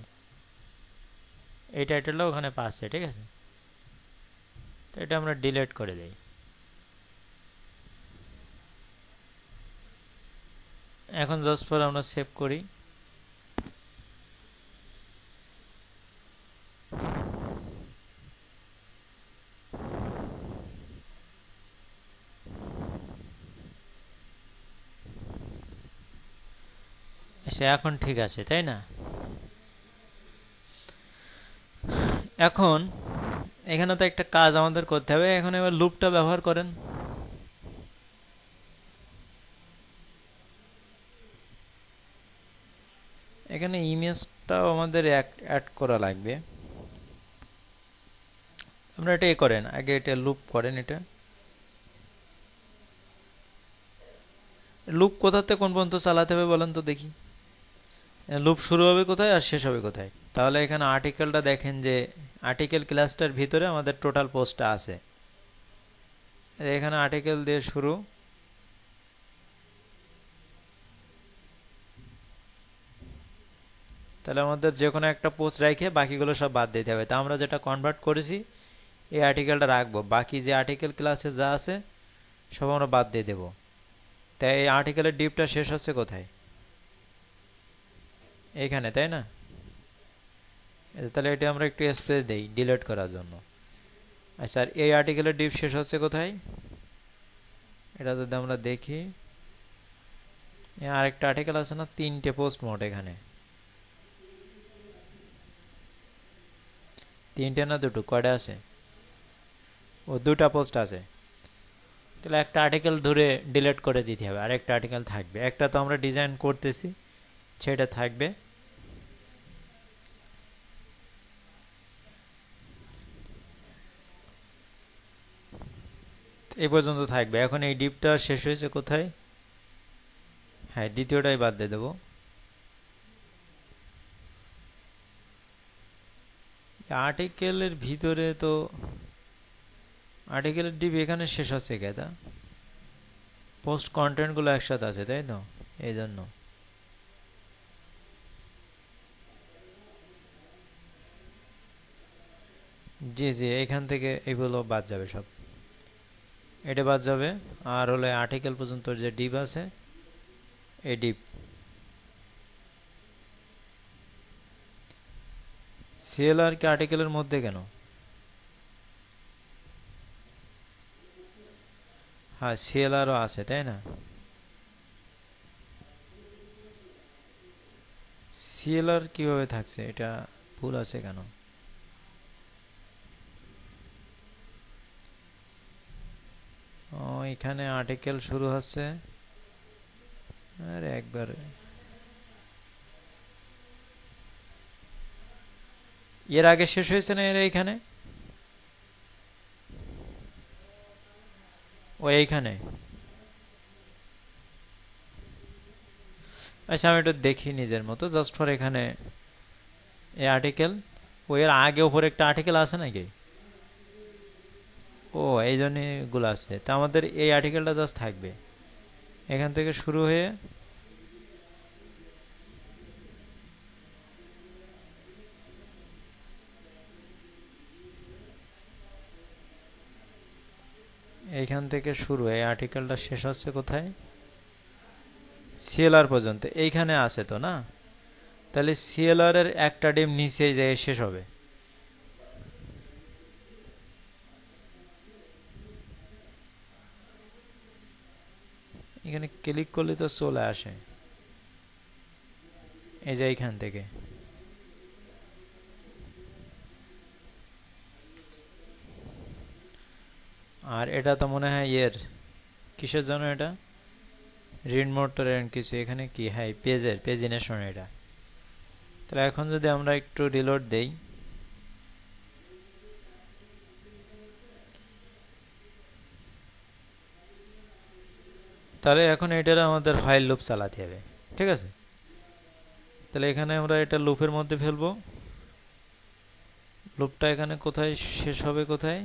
[SPEAKER 1] এই টাইটেলটা ওখানে পাচ্ছে, ঠিক আছে। তো এটা আমরা ডিলিট করে দেই। এখন জাস্ট পর আমরা সেভ করি। আচ্ছা এখন ঠিক আছে, তাই না? এখন এখানে তো একটা কাজ আমাদের করতে হবে। এখন এবার লুপটা ব্যবহার করেন। এখানে ইমেজটাও আমাদের অ্যাড করা লাগবে। আমরা এটা করেন আগে, এটা লুপ করেন। এটা লুপ কোথাতে কোন পর্যন্ত চালাতে হবে বলেন তো দেখি। লুপ শুরু হবে কোথায় আর শেষ হবে কোথায়? তাহলে এখানে আর্টিকেলটা দেখেন যে আর্টিকেল ক্লাসটার ভিতরে আমাদের টোটাল পোস্টটা আছে। এখানে আর্টিকেল দিয়ে শুরু, তাহলে আমাদের যে কোনো একটা পোস্ট রেখে বাকিগুলো সব বাদ দিতে হবে। তা আমরা যেটা কনভার্ট করেছি এই আর্টিকেলটা রাখবো, বাকি যে আর্টিকেল ক্লাসে যা আছে সব আমরা বাদ দিয়ে দেবো। তাই এই আর্টিকেলের ডিপটা শেষ হচ্ছে কোথায়? এইখানে, তাই না? তাহলে এটা আমরা একটু স্পেস দেই ডিলিট করার জন্য। আচ্ছা আর এই আর্টিকেলের ডিপ শেষ হচ্ছে কোথায়? এটা যদি আমরা দেখি, আরেকটা আর্টিকেল আছে না, 3টে পোস্ট মোট এখানে। 3টে না 2টো, কয়টা আছে? ও 2টা পোস্ট আছে। তাহলে একটা আর্টিকেল ধরে ডিলিট করে দিতে হবে, আর একটা আর্টিকেল থাকবে। একটা তো আমরা ডিজাইন করতেছি, সেটা থাকবে। এই পর্যন্ত থাকবে। এখন এই ডিপটা শেষ হয়েছে কোথায়? হ্যাঁ দ্বিতীয়টাই বাদ দিয়ে দেবো। আর্টিকেলের ভিতরে তো আর্টিকেলের ডিপ এখানে শেষ হচ্ছে কেদা? পোস্ট কন্টেন্টগুলো একসাথে আছে, তাই তো? এই জন্য জি জি, এখান থেকে এগুলো বাদ যাবে সব, এটা বাদ যাবে। আর হলো আর্টিকেল পর্যন্ত যে ডিপ আছে, এই ডিপ সিএলআর কি আর্টিকেলের মধ্যে কেন? হ্যাঁ সিএলআরও আছে, তাই না? সিএলআর কিভাবে থাকছে? এটা ভুল আছে কেন? ও এখানে আর্টিকেল শুরু হচ্ছে, আরে একবার এর আগে শেষ হয়েছে না? এর এইখানে, ও এইখানে। আচ্ছা আমি একটু দেখি নিজের মতো, জাস্ট ফর এখানে এই আর্টিকেল, ও এর আগে উপরে একটা আর্টিকেল আছে নাকি? ও এই জন্য গুলো আছে। তা আমাদের এই আর্টিকেলটা জাস্ট থাকবে এখান থেকে শুরু হয়ে এইখান থেকে শুরু হয়ে আর্টিকেলটা শেষ হচ্ছে কোথায়? সিএলআর পর্যন্ত এইখানে আছে তো না? তাহলে সিএলআর এর একটা ডিম নিচে যেয়ে শেষ হবে। এখানে ক্লিক করলে তো চলে আসে, এই যে এইখান থেকে। আর এটা তো মনে হয় এর কিসের জন্য এটা রিড মোটরের কিছু এখানে কি হ্যাঁ পেজিনেশন এটা। তাহলে এখন যদি আমরা একটু রিলোড দেই তাহলে এখন এটার আমাদের হোয়াইল লুপ চালাতে হবে। ঠিক আছে, তাহলে এখানে আমরা এটা লুপের মধ্যে ফেলবো। লুপটা এখানে কোথায় শেষ হবে, কোথায়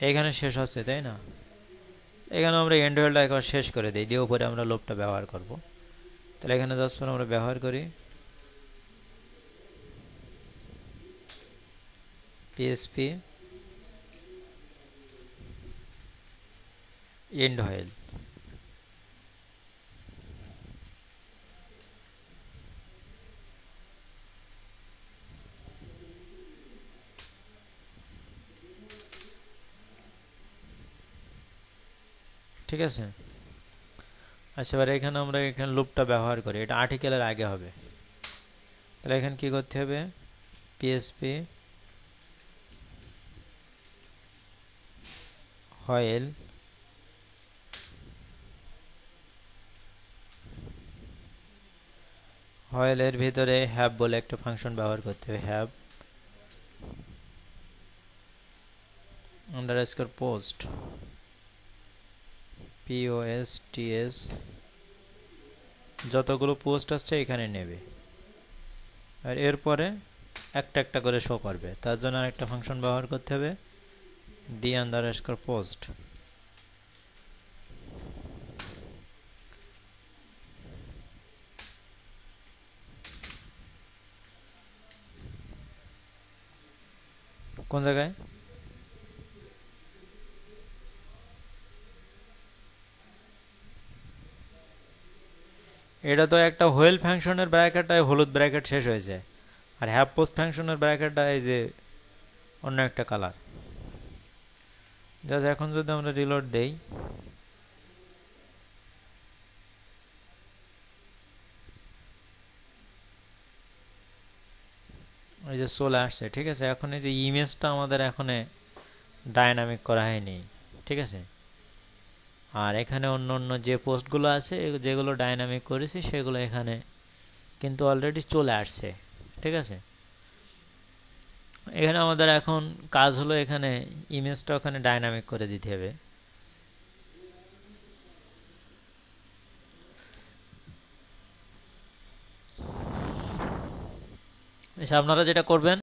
[SPEAKER 1] এখানে শেষ হচ্ছে তাই না। এখানে আমরা এন্ড হোয়াইলটা একবার শেষ করে দিই, দিয়ে উপরে আমরা লুপটা ব্যবহার করব। তাহলে এখানে জাস্ট আমরা ব্যবহার করি পিএসপি এন্ড হোয়াইল। ঠিক আছে, আচ্ছা এবার এখানে আমরা এখানে লুপটা ব্যবহার করি, এটা আর্টিকেলের আগে হবে। তাহলে এখানে কি করতে হবে, পিএসপি হোয়াইল হোয়াইলের ভিতরে হ্যাভ বলে একটা ফাংশন ব্যবহার করতে হবে, হ্যাভ আন্ডারস্কোর পোস্ট POSTS যতগুলো পোস্ট আসছে এখানে নেবে, আর এরপরে একটা একটা করে শো করবে। তার জন্য আরেকটা ফাংশন ব্যবহার করতে হবে d_post। কোন জায়গায়, এটা তো একটা হোয়েল ফাংশনের ব্র্যাকেটটায় হলুদ ব্র্যাকেট শেষ হয়েছে, আর হ্যাভ পোস্ট ফাংশনের ব্র্যাকেটটা এই যে অন্য একটা কালার। জাস্ট এখন যদি আমরা রিলোড দেই এই যে চলে আসছে। ঠিক আছে, এখন এই যে ইমেজটা আমাদের এখানে ডায়নামিক করা হয়নি। ঠিক আছে, আর এখানে অন্য অন্য যে পোস্টগুলো আছে যেগুলো ডায়নামিক করেছি সেগুলো এখানে কিন্তু অলরেডি চলে আসছে। ঠিক আছে, এখানে আমাদের এখন কাজ হলো এখানে ইমেজটা ওখানে ডায়নামিক করে দিতে হবে। আপনারা যেটা করবেন